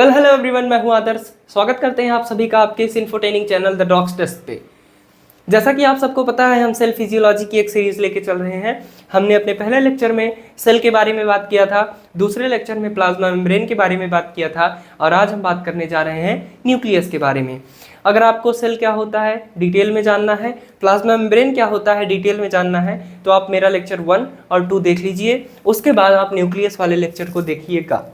Hello everyone, मैं हूं आदर्श। स्वागत करते हैं आप सभी का आपके इस इन्फोटेनिंग चैनल द डॉक्स टेस्ट पे। जैसा कि आप सबको पता है, हम सेल फिजियोलॉजी की एक सीरीज लेके चल रहे हैं। हमने अपने पहले लेक्चर में सेल के बारे में बात किया था, दूसरे लेक्चर में प्लाज्मा मेम्ब्रेन के बारे में बात किया था, और आज हम बात करने जा रहे हैं न्यूक्लियस के बारे में। अगर आपको सेल क्या होता है डिटेल में जानना है, प्लाज्मा मेम्ब्रेन क्या होता है डिटेल में जानना है, तो आप मेरा लेक्चर 1 और 2 देख लीजिए। उसके बाद आप न्यूक्लियस वाले लेक्चर को देखिएगा,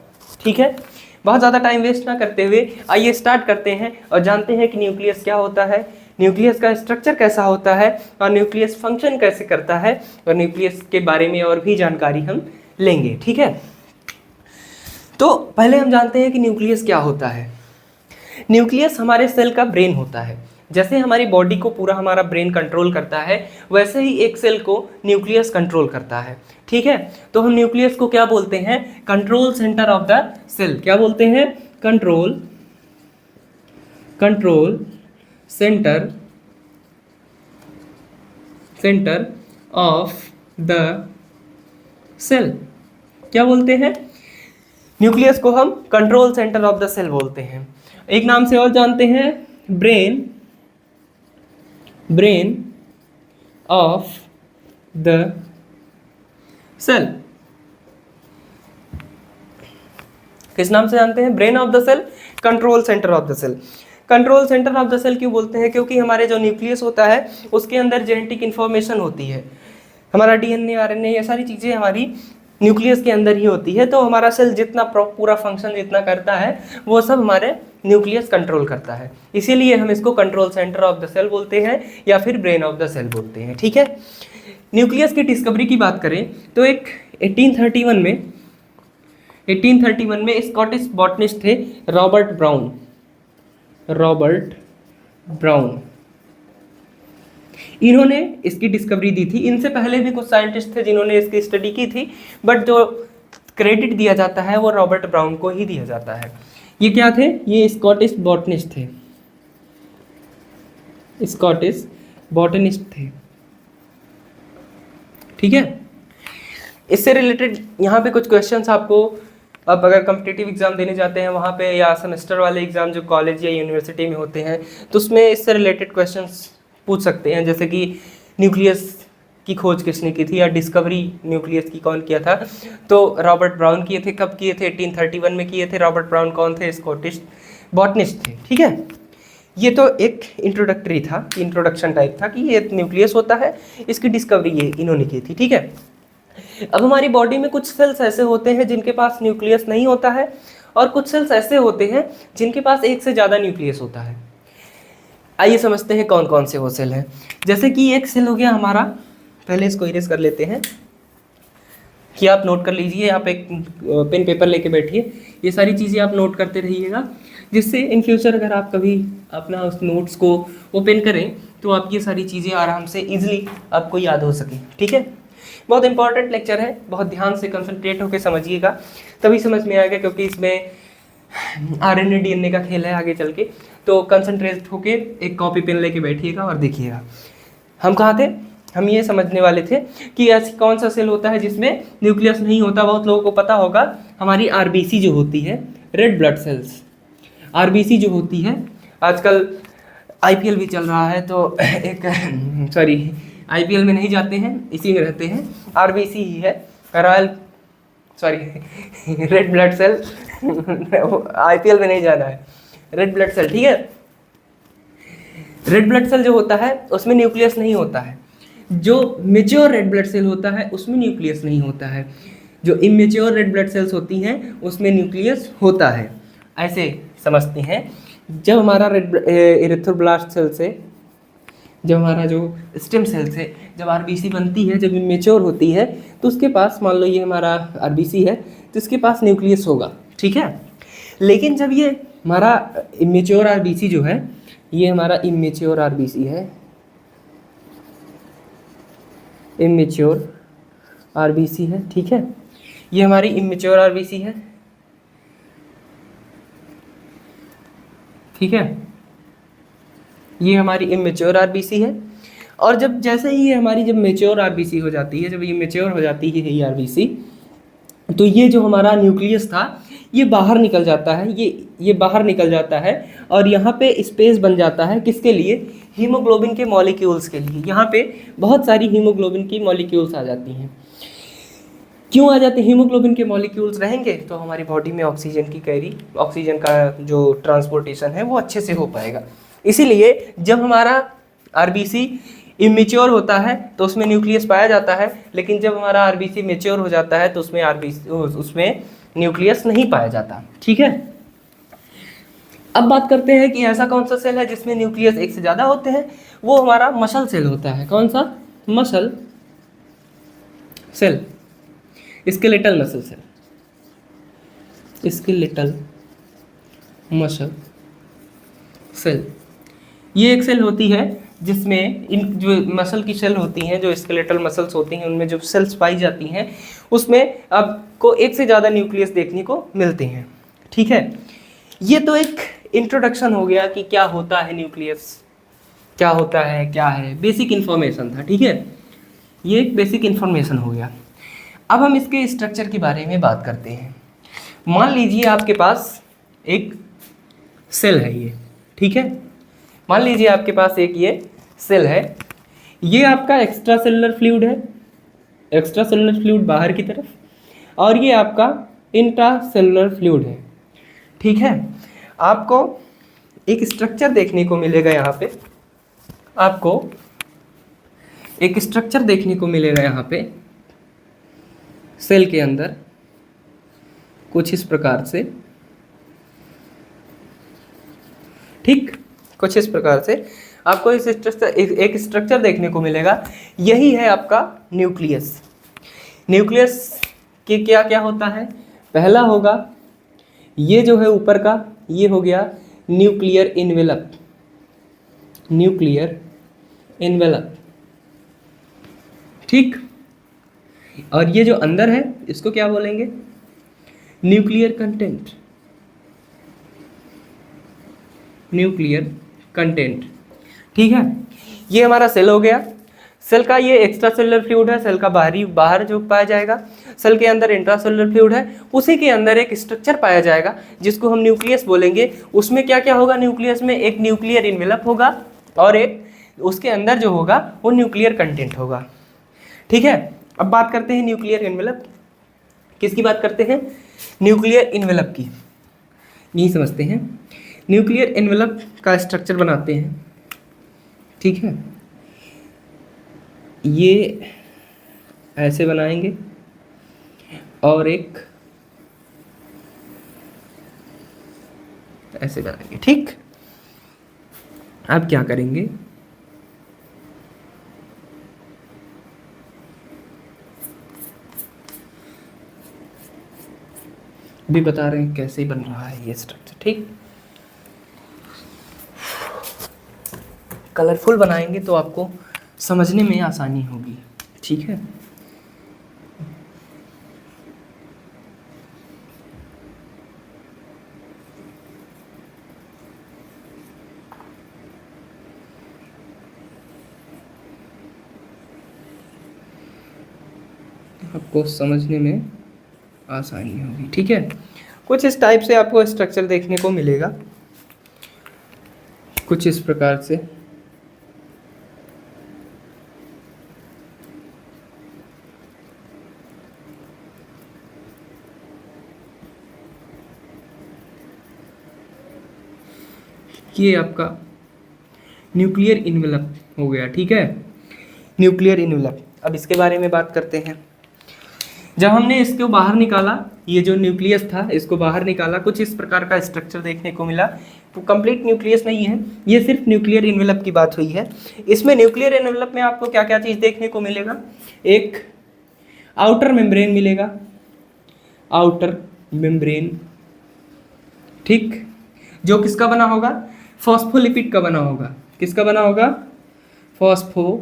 ठीक है। बहुत ज़्यादा टाइम वेस्ट ना करते हुए आइए स्टार्ट करते हैं और जानते हैं कि न्यूक्लियस क्या होता है, न्यूक्लियस का स्ट्रक्चर कैसा होता है, और न्यूक्लियस फंक्शन कैसे करता है, और न्यूक्लियस के बारे में और भी जानकारी हम लेंगे, ठीक है। तो पहले हम जानते हैं कि न्यूक्लियस क्या होता है। न्यूक्लियस हमारे सेल का ब्रेन होता है। जैसे हमारी बॉडी को पूरा हमारा ब्रेन कंट्रोल करता है, वैसे ही एक सेल को न्यूक्लियस कंट्रोल करता है, ठीक है। तो हम न्यूक्लियस को क्या बोलते हैं? Control centre of the cell. क्या बोलते हैं? Control centre of the cell. क्या बोलते हैं? न्यूक्लियस को हम control centre of the cell बोलते हैं। एक नाम से और जानते हैं, ब्रेन ऑफ द सेल। किस नाम से जानते हैं? Brain of the cell, control centre of the cell. Control centre of the cell क्यों बोलते हैं? क्योंकि हमारे जो न्यूक्लियस होता है उसके अंदर जेनेटिक इंफॉर्मेशन होती है। हमारा डीएनए, आरएनए, ये सारी चीज़ें हमारी न्यूक्लियस के अंदर ही होती है। तो हमारा सेल जितना पूरा फंक्शन जितना करता है वो सब हमारे न्यूक्लियस कंट्रोल करता है। इसीलिए हम इसको control centre of the cell बोलते हैं या फिर ब्रेन ऑफ द सेल बोलते हैं, ठीक है। न्यूक्लियस की डिस्कवरी की बात करें तो एक 1831 में स्कॉटिश बॉटनिस्ट थे रॉबर्ट ब्राउन। इन्होंने इसकी डिस्कवरी दी थी। इनसे पहले भी कुछ साइंटिस्ट थे जिन्होंने इसकी स्टडी की थी, बट जो क्रेडिट दिया जाता है वो रॉबर्ट ब्राउन को ही दिया जाता है। ये क्या थे? ये स्कॉटिश बॉटनिस्ट थे, ठीक है। इससे रिलेटेड यहाँ पे कुछ क्वेश्चंस आपको, अब अगर कॉम्पिटिटिव एग्जाम देने जाते हैं वहाँ पे, या सेमेस्टर वाले एग्जाम जो कॉलेज या यूनिवर्सिटी में होते हैं, तो उसमें इससे रिलेटेड क्वेश्चंस पूछ सकते हैं। जैसे कि न्यूक्लियस की खोज किसने की थी, या डिस्कवरी न्यूक्लियस की कौन किया था? तो रॉबर्ट ब्राउन किए थे। कब किए थे? 1831 में किए थे। रॉबर्ट ब्राउन कौन थे? स्कॉटिश बॉटनिस्ट थे, ठीक है। ये तो एक इंट्रोडक्टरी था, इंट्रोडक्शन टाइप था कि ये न्यूक्लियस होता है, इसकी डिस्कवरी ये इन्होंने की थी, ठीक है। अब हमारी बॉडी में कुछ सेल्स ऐसे होते हैं जिनके पास न्यूक्लियस नहीं होता है, और कुछ सेल्स ऐसे होते हैं जिनके पास एक से ज़्यादा न्यूक्लियस होता है। आइए समझते हैं कौन कौन से वो सेल हैं। जैसे कि एक सेल हो गया हमारा, पहले इसको इरेज कर लेते हैं कि आप नोट कर लीजिए। आप एक पेन पेपर लेके बैठिए, ये सारी चीज़ें आप नोट करते रहिएगा, जिससे इन फ्यूचर अगर आप कभी अपना उस नोट्स को ओपन करें तो आप ये सारी चीज़ें आराम से ईजिली आपको याद हो सकें, ठीक है। बहुत इंपॉर्टेंट लेक्चर है, बहुत ध्यान से कंसंट्रेट होकर समझिएगा, तभी समझ में आएगा, क्योंकि इसमें आरएनए डीएनए का खेल है आगे चल के। तो कंसंट्रेट होके एक कॉपी पेन लेके बैठिएगा और देखिएगा। हम कहाँ थे? हम ये समझने वाले थे कि ऐसी कौन सा सेल होता है जिसमें न्यूक्लियस नहीं होता। बहुत लोगों को पता होगा, हमारी आरबीसी जो होती है, रेड ब्लड सेल्स, आरबीसी जो होती है, आजकल आईपीएल भी चल रहा है तो आईपीएल में नहीं जाते हैं, इसी में रहते हैं। आरबीसी ही है, रेड ब्लड सेल। आईपीएल में नहीं जाना है, रेड ब्लड सेल, ठीक है। रेड ब्लड सेल जो होता है उसमें न्यूक्लियस नहीं होता है। जो मेच्योर रेड ब्लड सेल होता है उसमें न्यूक्लियस नहीं होता है। जो इमेच्योर रेड ब्लड सेल्स होती हैं उसमें न्यूक्लियस होता है। ऐसे समझते हैं, जब हमारा इरेथ्रोब्लास्ट सेल से, जब हमारा जो स्टेम सेल से जब आरबीसी बनती है, जब इमेच्योर होती है, तो उसके पास, मान लो ये हमारा आरबीसी है, तो इसके पास न्यूक्लियस होगा, ठीक है। लेकिन जब ये हमारा इमेच्योर आरबीसी जो है, ये हमारा इमेच्योर आरबीसी है, इमेच्योर आरबीसी है, ठीक है। ये हमारी इमेच्योर आरबीसी है, ठीक है। ये हमारी इमेच्योर आरबीसी है। और जब जैसे ही ये हमारी जब मेच्योर आरबीसी हो जाती है, जब ये मेच्योर हो जाती है ये आरबीसी, तो ये जो हमारा न्यूक्लियस था ये बाहर निकल जाता है, ये बाहर निकल जाता है और यहाँ पे स्पेस बन जाता है किसके लिए, हीमोग्लोबिन के मॉलिक्यूल्स के लिए। यहाँ पे बहुत सारी हीमोग्लोबिन की मॉलिक्यूल्स आ जाती हैं। क्यों आ जाते हैं, हीमोग्लोबिन के मॉलिक्यूल्स रहेंगे तो हमारी बॉडी में ऑक्सीजन का जो ट्रांसपोर्टेशन है वो अच्छे से हो पाएगा। इसीलिए जब हमारा आरबीसी इमेच्योर होता है तो उसमें न्यूक्लियस पाया जाता है, लेकिन जब हमारा आरबीसी मैच्योर हो जाता है तो उसमें न्यूक्लियस नहीं पाया जाता। ठीक है, अब बात करते हैं कि ऐसा कौन सा सेल है जिसमें न्यूक्लियस एक से ज़्यादा होते हैं। वो हमारा मसल सेल होता है। कौन सा, muscle cell, skeletal muscle cell, skeletal muscle cell. ये एक सेल होती है जिसमें इन जो मसल की सेल होती हैं, जो स्केलेटल मसल्स होती हैं, उनमें जो सेल्स पाई जाती हैं उसमें आपको एक से ज़्यादा न्यूक्लियस देखने को मिलते हैं। ठीक है, ये तो एक इंट्रोडक्शन हो गया कि क्या होता है न्यूक्लियस, क्या होता है, क्या है, बेसिक इन्फॉर्मेशन था। ठीक है, ये एक बेसिक इन्फॉर्मेशन हो गया। अब हम इसके स्ट्रक्चर के बारे में बात करते हैं। मान लीजिए आपके पास एक सेल है ये, ठीक है, मान लीजिए आपके पास एक ये सेल है, ये आपका एक्स्ट्रा सेलुलर फ्लूइड है, एक्स्ट्रा सेलुलर फ्लूइड बाहर की तरफ, और ये आपका इंट्रा सेलुलर फ्लूइड है। ठीक है, आपको एक स्ट्रक्चर देखने को मिलेगा, यहाँ पे आपको एक स्ट्रक्चर देखने को मिलेगा यहाँ पे सेल के अंदर कुछ इस प्रकार से। ठीक, कुछ इस प्रकार से आपको इस स्ट्रक्चर एक स्ट्रक्चर देखने को मिलेगा। यही है आपका न्यूक्लियस। न्यूक्लियस के क्या क्या होता है, पहला होगा ये जो है ऊपर का, ये हो गया न्यूक्लियर इन्वेलप, न्यूक्लियर इन्वेलप। ठीक, और ये जो अंदर है इसको क्या बोलेंगे, न्यूक्लियर कंटेंट, न्यूक्लियर कंटेंट। ठीक है, ये हमारा सेल हो गया। सेल का ये एक्स्ट्रा सेलुलर फ्लूइड है, सेल का बाहर जो पाया जाएगा। सेल के अंदर इंट्रा सेलुलर फ्लूइड है, उसी के अंदर एक स्ट्रक्चर पाया जाएगा जिसको हम न्यूक्लियस बोलेंगे। उसमें क्या क्या होगा, न्यूक्लियस में एक न्यूक्लियर इन्वेलप होगा और एक उसके अंदर जो होगा वो न्यूक्लियर कंटेंट होगा। ठीक है, अब बात करते हैं न्यूक्लियर इन्वेलप, किसकी बात करते हैं, न्यूक्लियर इन्वेलप की। यही समझते हैं, न्यूक्लियर इन्वेलप का स्ट्रक्चर बनाते हैं। ठीक है, ये ऐसे बनाएंगे और एक ऐसे बनाएंगे। ठीक, अब क्या करेंगे, भी बता रहे हैं कैसे बन रहा है ये स्ट्रक्चर। ठीक, कलरफुल बनाएंगे तो आपको समझने में आसानी होगी। ठीक है, आपको समझने में आसानी होगी। ठीक है, कुछ इस टाइप से आपको स्ट्रक्चर देखने को मिलेगा, कुछ इस प्रकार से। ये आपका न्यूक्लियर इन्वेलप हो गया। ठीक है, न्यूक्लियर इन्वेलप। अब इसके बारे में बात करते हैं। जब हमने इसको बाहर निकाला, ये जो न्यूक्लियस था इसको बाहर निकाला, कुछ इस प्रकार का स्ट्रक्चर देखने को मिला। तो कंप्लीट न्यूक्लियस नहीं है, ये सिर्फ न्यूक्लियर इन्वेलप की बात हुई है। इसमें न्यूक्लियर इन्वेलप में आपको क्या क्या चीज़ देखने को मिलेगा, एक आउटर मेम्ब्रेन मिलेगा, आउटर मेम्ब्रेन। ठीक, जो किसका बना होगा, फॉस्फोलिपिड का बना होगा। किसका बना होगा, फॉस्फोलिपिड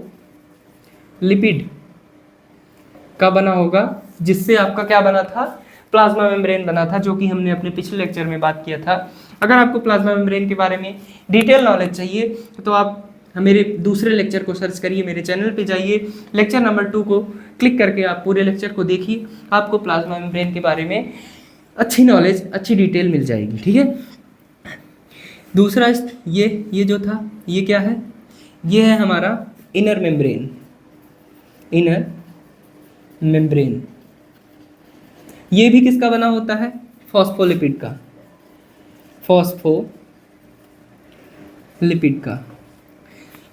का बना होगा, जिससे आपका क्या बना था, प्लाज्मा मेम्ब्रेन बना था, जो कि हमने अपने पिछले लेक्चर में बात किया था। अगर आपको प्लाज्मा मेम्ब्रेन के बारे में डिटेल नॉलेज चाहिए तो आप मेरे दूसरे लेक्चर को सर्च करिए, मेरे चैनल पे जाइए, लेक्चर नंबर 2 को क्लिक करके आप पूरे लेक्चर को देखिए। आपको प्लाज्मा मेम्ब्रेन के बारे में अच्छी नॉलेज, अच्छी डिटेल मिल जाएगी, ठीक है। दूसरा ये जो था, ये क्या है, ये है हमारा इनर मेम्ब्रेन। इनर मेम्ब्रेन ये भी किसका बना होता है, फॉस्फोलिपिड का, फॉस्फोलिपिड का।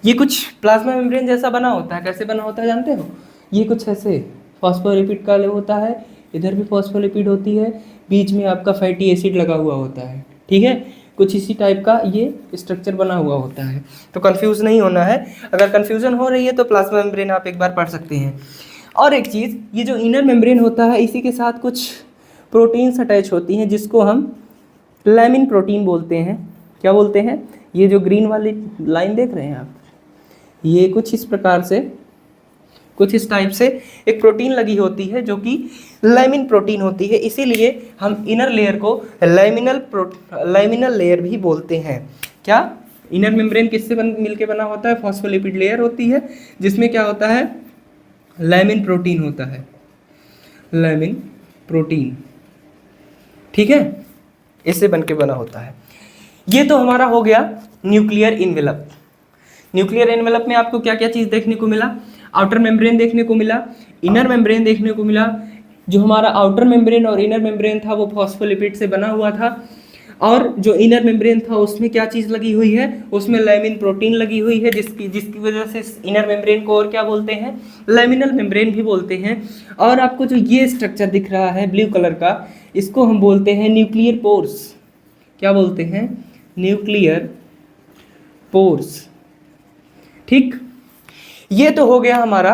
ये कुछ प्लाज्मा मेम्ब्रेन जैसा बना होता है, कैसे बना होता है जानते हो, ये कुछ ऐसे फॉस्फोलिपिड का होता है, इधर भी फॉस्फोलिपिड होती है, बीच में आपका फैटी एसिड लगा हुआ होता है, ठीक है। कुछ इसी टाइप का ये स्ट्रक्चर बना हुआ होता है, तो कंफ्यूज नहीं होना है। अगर कंफ्यूजन हो रही है तो प्लाज्मा मेम्ब्रेन आप एक बार पढ़ सकते हैं। और एक चीज़, ये जो इनर मेम्ब्रेन होता है इसी के साथ कुछ प्रोटीन्स अटैच होती हैं जिसको हम लैमिन प्रोटीन बोलते हैं। क्या बोलते हैं, ये जो ग्रीन वाली लाइन देख रहे हैं आप, ये कुछ इस प्रकार से, कुछ इस टाइप से एक प्रोटीन लगी होती है जो कि लैमिन प्रोटीन होती है, इसीलिए हम इनर लेयर को लैमिनल लेयर भी बोलते हैं। क्या, इनर मेम्ब्रेन किससे मिलके बना होता है, फॉस्फोलिपिड लेयर होती है जिसमें क्या होता है, लैमिन प्रोटीन होता है, लैमिन प्रोटीन, ठीक है, इससे बनके बना होता है। ये तो हमारा हो गया न्यूक्लियर इनवेलप। न्यूक्लियर एनवेलप में आपको क्या क्या चीज़ देखने को मिला, आउटर मेम्ब्रेन देखने को मिला, इनर मेम्ब्रेन देखने को मिला। जो हमारा आउटर मेम्ब्रेन और इनर मेम्ब्रेन था वो फॉस्फोलिपिड से बना हुआ था, और जो इनर मेम्ब्रेन था उसमें क्या चीज़ लगी हुई है, उसमें लैमिन प्रोटीन लगी हुई है, जिसकी वजह से इनर मेम्ब्रेन को और क्या बोलते हैं, लैमिनल मेम्ब्रेन भी बोलते हैं। और आपको जो ये स्ट्रक्चर दिख रहा है ब्लू कलर का, इसको हम बोलते हैं न्यूक्लियर पोर्स। क्या बोलते हैं, न्यूक्लियर पोर्स, ठीक। ये तो हो गया हमारा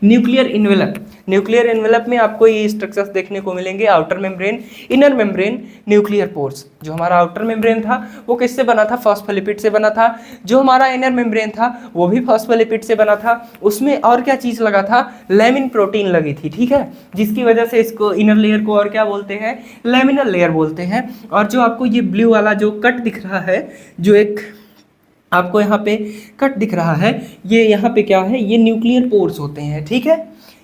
न्यूक्लियर इन्वेलप। न्यूक्लियर इन्वेलप में आपको ये स्ट्रक्चर्स देखने को मिलेंगे, outer membrane, inner membrane, nuclear pores. जो हमारा आउटर मेम्ब्रेन था वो किससे बना था, फॉस्फोलिपिड से बना था। जो हमारा इनर मेम्ब्रेन था वो भी फॉस्फोलिपिड से बना था, उसमें और क्या चीज़ लगा था, लैमिन प्रोटीन लगी थी, ठीक है, जिसकी वजह से इसको इनर लेयर को और क्या बोलते हैं, लैमिनल लेयर बोलते हैं। और जो आपको ये ब्लू वाला जो कट दिख रहा है, जो एक आपको यहाँ पे कट दिख रहा है, ये यहाँ पे क्या है, ये न्यूक्लियर पोर्स होते हैं, ठीक है,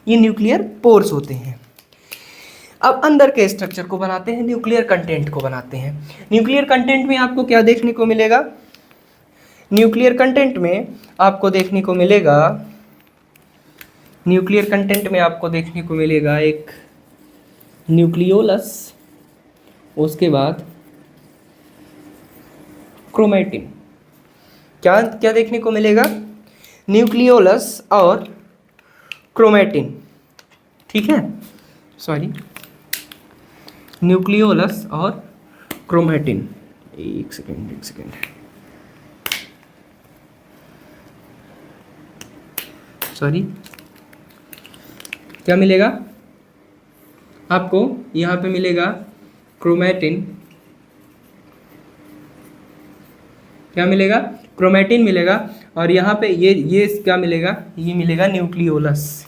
ये न्यूक्लियर पोर्स होते हैं। अब अंदर के स्ट्रक्चर को बनाते हैं, न्यूक्लियर कंटेंट को बनाते हैं। न्यूक्लियर कंटेंट में आपको क्या देखने को मिलेगा, न्यूक्लियर कंटेंट में आपको देखने को मिलेगा, न्यूक्लियर कंटेंट में आपको देखने को मिलेगा एक न्यूक्लियोलस, उसके बाद क्रोमैटिन। क्या क्या देखने को मिलेगा, न्यूक्लियोलस और क्रोमैटिन, ठीक है, सॉरी, न्यूक्लियोलस और क्रोमैटिन। एक सेकेंड, सॉरी, क्या मिलेगा आपको, यहाँ पे मिलेगा क्रोमैटिन, क्या मिलेगा, क्रोमैटिन मिलेगा, और यहाँ पे ये क्या मिलेगा, ये मिलेगा न्यूक्लियोलस।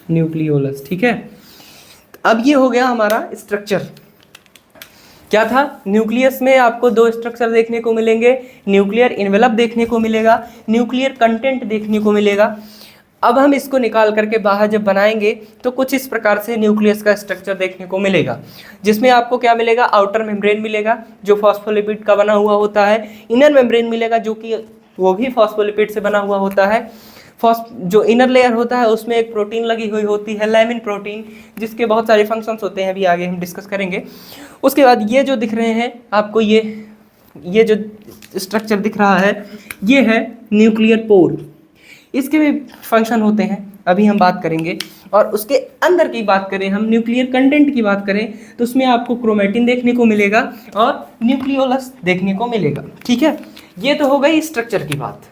न्यूक्लियोलस, ठीक है। अब ये हो गया हमारा स्ट्रक्चर। क्या था, न्यूक्लियस में आपको दो स्ट्रक्चर देखने को मिलेंगे, न्यूक्लियर इन्वेलप देखने को मिलेगा, न्यूक्लियर कंटेंट देखने को मिलेगा। अब हम इसको निकाल करके बाहर जब बनाएंगे तो कुछ इस प्रकार से न्यूक्लियस का स्ट्रक्चर देखने को मिलेगा, जिसमें आपको क्या मिलेगा, आउटर मेम्ब्रेन मिलेगा जो फॉस्फोलिपिड का बना हुआ होता है, इनर मेम्ब्रेन मिलेगा जो कि वो भी फॉस्फोलिपिड से बना हुआ होता है। जो इनर लेयर होता है उसमें एक प्रोटीन लगी हुई होती है, लैमिन प्रोटीन, जिसके बहुत सारे फंक्शंस होते हैं, अभी आगे हम डिस्कस करेंगे। उसके बाद ये जो दिख रहे हैं आपको, ये जो स्ट्रक्चर दिख रहा है ये है न्यूक्लियर पोर। इसके भी फंक्शन होते हैं, अभी हम बात करेंगे। और उसके अंदर की बात करें, हम न्यूक्लियर कंटेंट की बात करें तो उसमें आपको क्रोमैटिन देखने को मिलेगा और न्यूक्लियोलस देखने को मिलेगा, ठीक है। ये तो हो गई स्ट्रक्चर की बात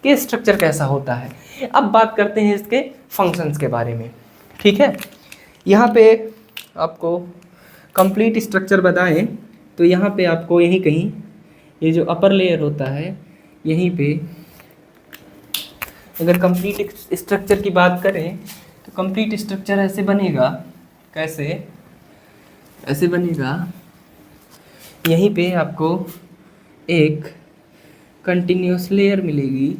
कि स्ट्रक्चर कैसा होता है। अब बात करते हैं इसके फंक्शंस के बारे में, ठीक है। यहाँ पे आपको कंप्लीट स्ट्रक्चर बताएं तो यहाँ पे आपको यहीं कहीं ये जो अपर लेयर होता है, यहीं पे अगर कंप्लीट स्ट्रक्चर की बात करें तो कंप्लीट स्ट्रक्चर ऐसे बनेगा, कैसे, ऐसे बनेगा। यहीं पे आपको एक कंटिन्यूस लेयर मिलेगी।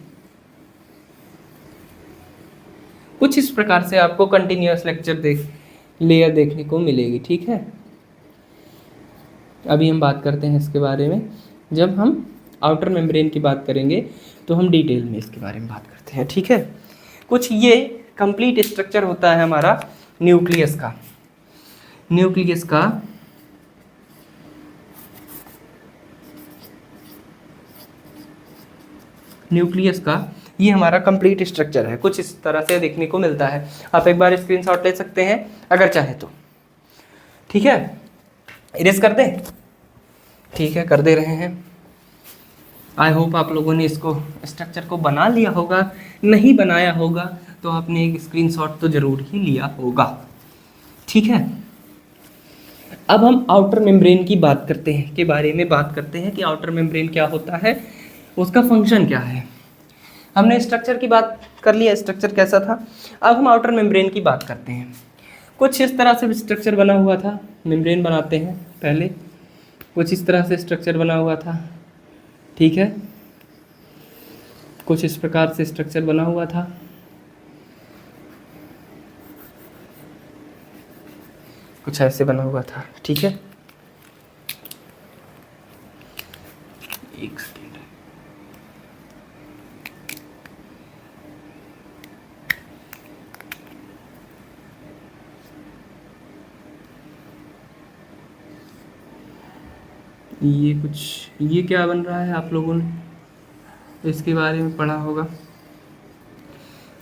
कुछ इस प्रकार से आपको कंटिन्यूस लेयर देखने को मिलेगी। ठीक है, अभी हम बात करते हैं इसके बारे में। जब हम आउटर मेम्ब्रेन की बात करेंगे तो हम डिटेल में इसके बारे में बात करते हैं। ठीक है, कुछ ये कंप्लीट स्ट्रक्चर होता है हमारा न्यूक्लियस का। न्यूक्लियस का ये हमारा कंप्लीट स्ट्रक्चर है, कुछ इस तरह से देखने को मिलता है। आप एक बार स्क्रीनशॉट ले सकते हैं अगर चाहे तो। ठीक है, इरेज कर दें? ठीक है, कर दे रहे हैं। आई होप आप लोगों ने इसको स्ट्रक्चर को बना लिया होगा, नहीं बनाया होगा तो आपने एक स्क्रीनशॉट तो जरूर ही लिया होगा। ठीक है, अब हम आउटर मेम्ब्रेन की बात करते हैं, के बारे में बात करते हैं कि आउटर मेम्ब्रेन क्या होता है, उसका फंक्शन क्या है। हमने स्ट्रक्चर की बात कर लिया, स्ट्रक्चर कैसा था। अब हम आउटर मेम्ब्रेन की बात करते हैं। कुछ इस तरह से स्ट्रक्चर बना हुआ था, मेम्ब्रेन बनाते हैं पहले, कुछ इस तरह से स्ट्रक्चर बना हुआ था। ठीक है, कुछ इस प्रकार से स्ट्रक्चर बना हुआ था। कुछ ऐसे बना हुआ था। ठीक है, एक सेकेंड, ये क्या बन रहा है, आप लोगों ने इसके बारे में पढ़ा होगा,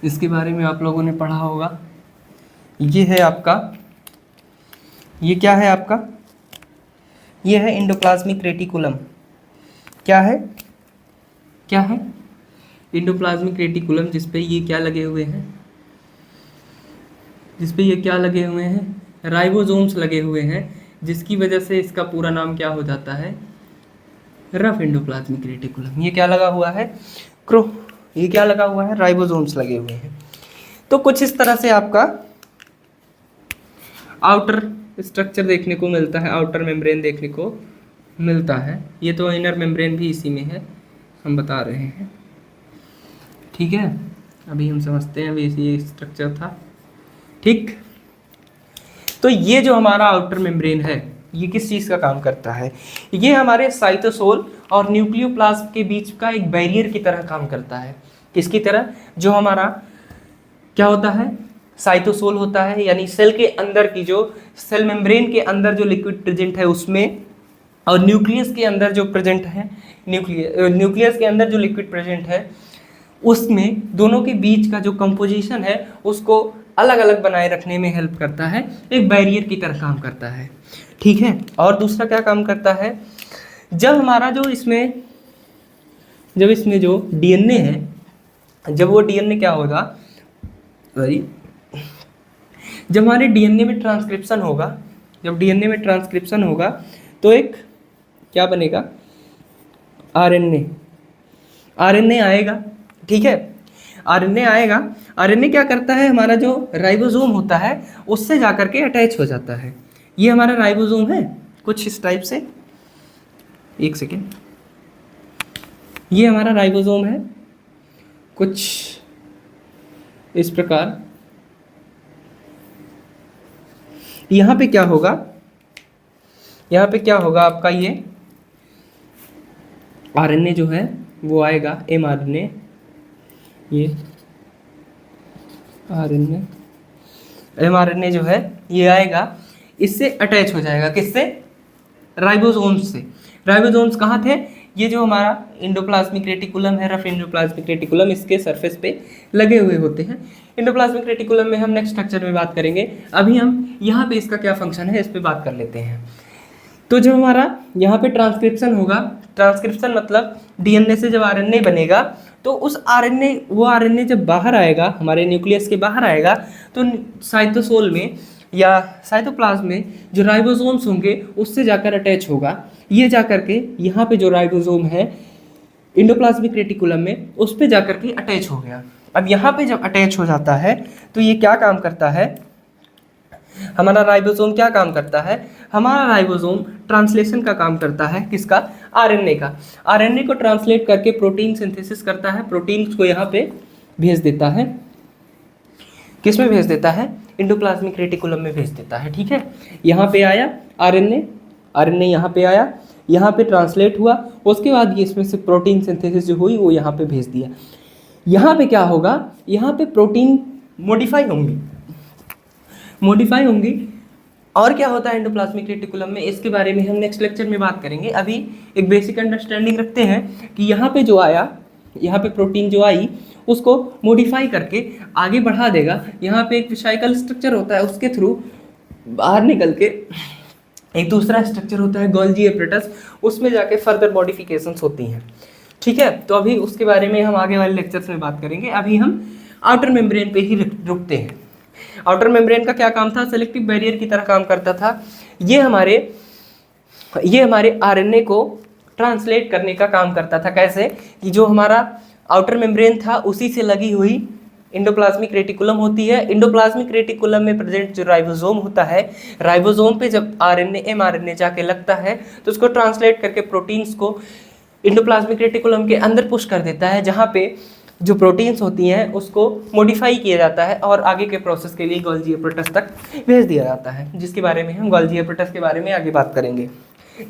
इसके बारे में आप लोगों ने पढ़ा होगा। ये है आपका, ये क्या है आपका, ये है एंडोप्लाज्मिक रेटिकुलम। क्या है, क्या है? एंडोप्लाज्मिक रेटिकुलम, जिसपे ये क्या लगे हुए हैं, जिसपे ये क्या लगे हुए हैं, राइबोसोम्स लगे हुए हैं, जिसकी वजह से इसका पूरा नाम क्या हो जाता है, रफ एंडोप्लाज्मिक रेटिकुलम। ये क्या लगा हुआ है, ये क्या लगा हुआ है, राइबोसोम्स लगे हुए हैं। तो कुछ इस तरह से आपका आउटर स्ट्रक्चर देखने को मिलता है, आउटर मेम्ब्रेन देखने को मिलता है। ये तो इनर मेम्ब्रेन भी इसी में है, हम बता रहे हैं। ठीक है, अभी हम समझते हैं, अभी ये स्ट्रक्चर था। ठीक, तो ये जो हमारा आउटर मेम्ब्रेन है, ये किस चीज़ का काम करता है, ये हमारे साइटोसोल और न्यूक्लियोप्लाज्म के बीच का एक बैरियर की तरह काम करता है। किसकी तरह, जो हमारा क्या होता है, साइटोसोल होता है, यानी सेल के अंदर की जो सेल मेम्ब्रेन के अंदर जो लिक्विड प्रेजेंट है उसमें, और न्यूक्लियस के अंदर जो प्रेजेंट है, न्यूक्लियस के अंदर जो लिक्विड प्रेजेंट है उसमें, दोनों के बीच का जो कंपोजिशन है उसको अलग अलग बनाए रखने में हेल्प करता है, एक बैरियर की तरह काम करता है। ठीक है, और दूसरा क्या काम करता है, जब हमारा जो इसमें जो डीएनए है, जब वो डीएनए क्या होगा, जब हमारे डीएनए में ट्रांसक्रिप्शन होगा, जब डीएनए में ट्रांसक्रिप्शन होगा तो एक क्या बनेगा, आरएनए आएगा। ठीक है, आरएनए आएगा। आरएनए क्या करता है, हमारा जो राइबोसोम होता है उससे जाकर के अटैच हो जाता है। ये हमारा राइबोसोम है कुछ इस टाइप से, एक सेकेंड, ये हमारा राइबोसोम है कुछ इस प्रकार। यहाँ पे क्या होगा, यहाँ पे क्या होगा आपका, ये आरएनए जो है वो आएगा, एमआरएनए, ये एमआरएनए जो है ये आएगा, इससे अटैच हो जाएगा, किससे, राइबोसोम्स से। राइबोसोम्स कहाँ थे, ये जो हमारा एंडोप्लाज्मिक रेटिकुलम है, रफ एंडोप्लाज्मिक रेटिकुलम, इसके सरफेस पे लगे हुए होते हैं। एंडोप्लाज्मिक रेटिकुलम में हम नेक्स्ट स्ट्रक्चर में बात करेंगे, अभी हम यहाँ पे इसका क्या फंक्शन है इस पर बात कर लेते हैं। तो जब हमारा यहाँ पे ट्रांसक्रिप्शन होगा, ट्रांसक्रिप्शन मतलब डीएनए से जब आरएनए बनेगा, तो उस आरएनए जब बाहर आएगा, हमारे न्यूक्लियस के बाहर आएगा, तो साइटोसोल में या साइटोप्लाज्म में जो राइबोसोम्स होंगे उससे जाकर अटैच होगा। ये जाकर के यहाँ पे जो राइबोसोम है एंडोप्लाज्मिक रेटिकुलम में, उस पे जाकर के अटैच हो गया। अब यहाँ पे जब अटैच हो जाता है तो ये क्या काम करता है, हमारा राइबोसोम क्या काम करता है, हमारा राइबोसोम ट्रांसलेशन का काम करता है, किसका? आरएनए का। आरएनए को ट्रांसलेट करके प्रोटीन सिंथेसिस करता है, प्रोटीन्स को यहाँ पे भेज देता है, किस में भेज देता है? इंडोप्लाज्मिक रेटिकुलम में भेज देता है। ठीक है, यहाँ पे आया आरएनए, आरएनए यहाँ पे आया, यहाँ पे ट्रांसलेट हुआ, उसके बाद ये इसमें से प्रोटीन सिंथेसिस जो हुई वो यहाँ पे भेज दिया। यहाँ पे क्या होगा? यहाँ पे प्रोटीन मॉडिफाई होंगी, मॉडिफाई होंगी। और क्या होता है एंडोप्लाज्मिक रेटिकुलम में, इसके बारे में हम नेक्स्ट लेक्चर में बात करेंगे। अभी एक बेसिक अंडरस्टैंडिंग रखते हैं कि यहाँ पे जो आया, यहाँ पे प्रोटीन जो आई उसको मॉडिफाई करके आगे बढ़ा देगा। यहाँ पे एक विसाइकल स्ट्रक्चर होता है, उसके थ्रू बाहर निकल के एक दूसरा स्ट्रक्चर होता है गोल्जी एपरेटस, उसमें जाके फर्दर मॉडिफिकेशंस होती हैं। ठीक है, तो अभी उसके बारे में हम आगे वाले लेक्चर्स में बात करेंगे। अभी हम आउटर मेम्ब्रेन पे ही रुकते हैं। आउटर मेम्ब्रेन का क्या काम था? सेलेक्टिव बैरियर की तरह काम करता था। ये हमारे आरएनए को ट्रांसलेट करने का काम करता था। कैसे? कि जो हमारा आउटर मेम्ब्रेन था उसी से लगी हुई इंडोप्लाज्मिक रेटिकुलम होती है। इंडोप्लाज्मिक रेटिकुलम में प्रेजेंट जो राइबोसोम होता है, राइबोसोम पे जब आरएनए एमआरएनए जाके लगता है तो उसको ट्रांसलेट करके प्रोटीन्स को इंडोप्लाज्मिक रेटिकुलम के अंदर पुश कर देता है, जहाँ पे जो प्रोटीन्स होती हैं उसको मॉडिफाई किया जाता है और आगे के प्रोसेस के लिए गोल्जी एपरेटस तक भेज दिया जाता है, जिसके बारे में हम गोल्जी एपरेटस के बारे में आगे बात करेंगे।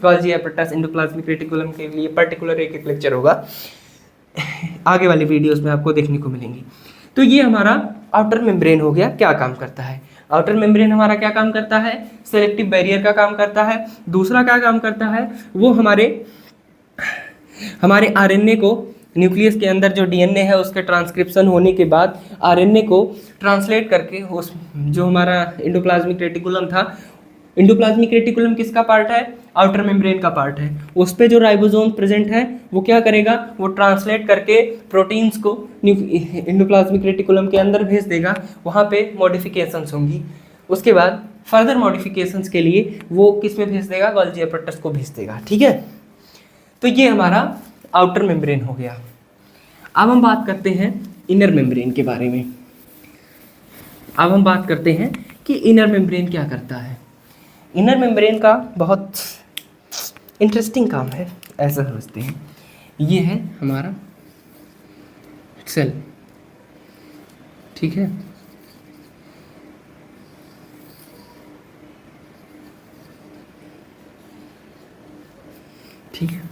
गोल्जी एपरेटस इंडोप्लाज्मिक रेटिकुलम के लिए पर्टिकुलर एक लेक्चर होगा, आगे वाली वीडियोस में आपको देखने को मिलेंगी। तो ये हमारा आउटर मेम्ब्रेन हो गया। क्या काम करता है आउटर मेम्ब्रेन? हमारा क्या काम करता है? सेलेक्टिव बैरियर का काम करता है। दूसरा क्या काम करता है? वो हमारे आरएनए को, न्यूक्लियस के अंदर जो डीएनए है उसके ट्रांसक्रिप्शन होने के बाद आरएनए को ट्रांसलेट करके उस जो हमारा इंडोप्लाज्मिक रेटिकुलम था, इंडोप्लाज्मिक रेटिकुलम किसका पार्ट है? आउटर मेम्ब्रेन का पार्ट है। उस पे जो राइबोसोम प्रेजेंट है वो क्या करेगा? वो ट्रांसलेट करके प्रोटीन्स को इंडोप्लाज्मिक रेटिकुलम के अंदर भेज देगा, वहाँ पे मॉडिफिकेशंस होंगी। उसके बाद फर्दर मॉडिफिकेशंस के लिए वो किस में भेज देगा? गोल्जी एपरेटस को भेज देगा। ठीक है, तो ये हमारा आउटर मेम्ब्रेन हो गया। अब हम बात करते हैं इनर मेम्ब्रेन के बारे में। अब हम बात करते हैं कि इनर मेम्ब्रेन क्या करता है। इनर मेम्ब्रेन का बहुत इंटरेस्टिंग काम है, ऐसा समझते हैं। ये है हमारा सेल। ठीक है, ठीक है,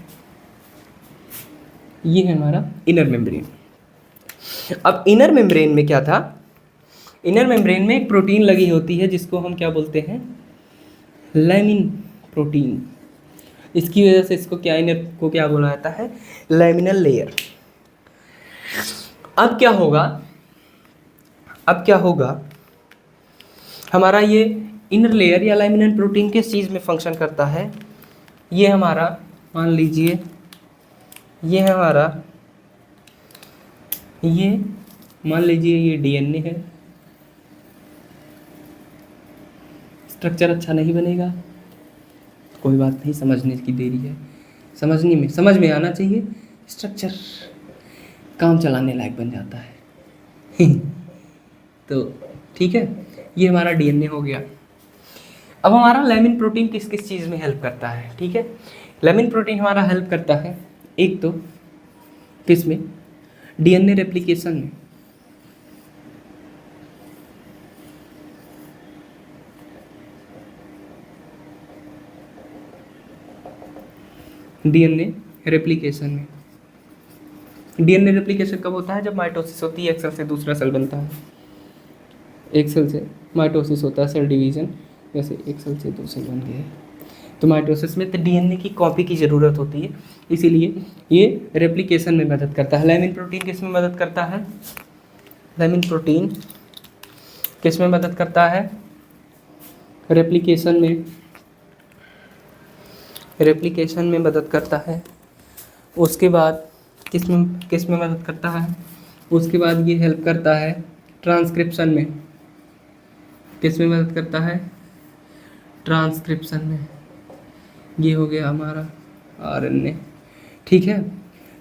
ये है हमारा इनर मेम्ब्रेन। अब इनर मेम्ब्रेन में क्या था? इनर मेम्ब्रेन में एक प्रोटीन लगी होती है जिसको हम क्या बोलते हैं? Lamin protein. इसकी वजह से इसको क्या, इनर को क्या बोला जाता है? लैमिनल लेयर। अब क्या होगा? अब क्या होगा? हमारा ये इनर लेयर या लैमिनल प्रोटीन किस चीज़ में फंक्शन करता है? ये हमारा, मान लीजिए ये हमारा, ये मान लीजिए ये डीएनए है। स्ट्रक्चर अच्छा नहीं बनेगा, कोई बात नहीं, समझने की देरी है। समझ में आना चाहिए, स्ट्रक्चर काम चलाने लायक बन जाता है। तो ठीक है, ये हमारा डीएनए हो गया। अब हमारा लैमिन प्रोटीन किस किस चीज़ में हेल्प करता है? ठीक है, लैमिन प्रोटीन हमारा हेल्प करता है एक तो किस में? डीएनए रेप्लिकेशन में। डीएनए रेप्लिकेशन में। डीएनए रेप्लिकेशन कब होता है? जब माइटोसिस होती है, एक सेल से दूसरा सेल बनता है। एक सेल से माइटोसिस होता है, सेल डिवीजन। जैसे एक सेल से दो सेल बन गए तो माइटोसिस में तो डीएनए की कॉपी की ज़रूरत होती है, इसीलिए ये रेप्लिकेशन में मदद करता है। लैमिन प्रोटीन किस में मदद करता है? लैमिन प्रोटीन किस में मदद करता है? रेप्लिकेशन में। रेप्लिकेशन में मदद करता है। उसके बाद किस में मदद करता है? उसके बाद ये हेल्प करता है ट्रांसक्रिप्शन में। किस में मदद करता है? ट्रांसक्रिप्शन में। ये हो गया हमारा आरएनए। ठीक है,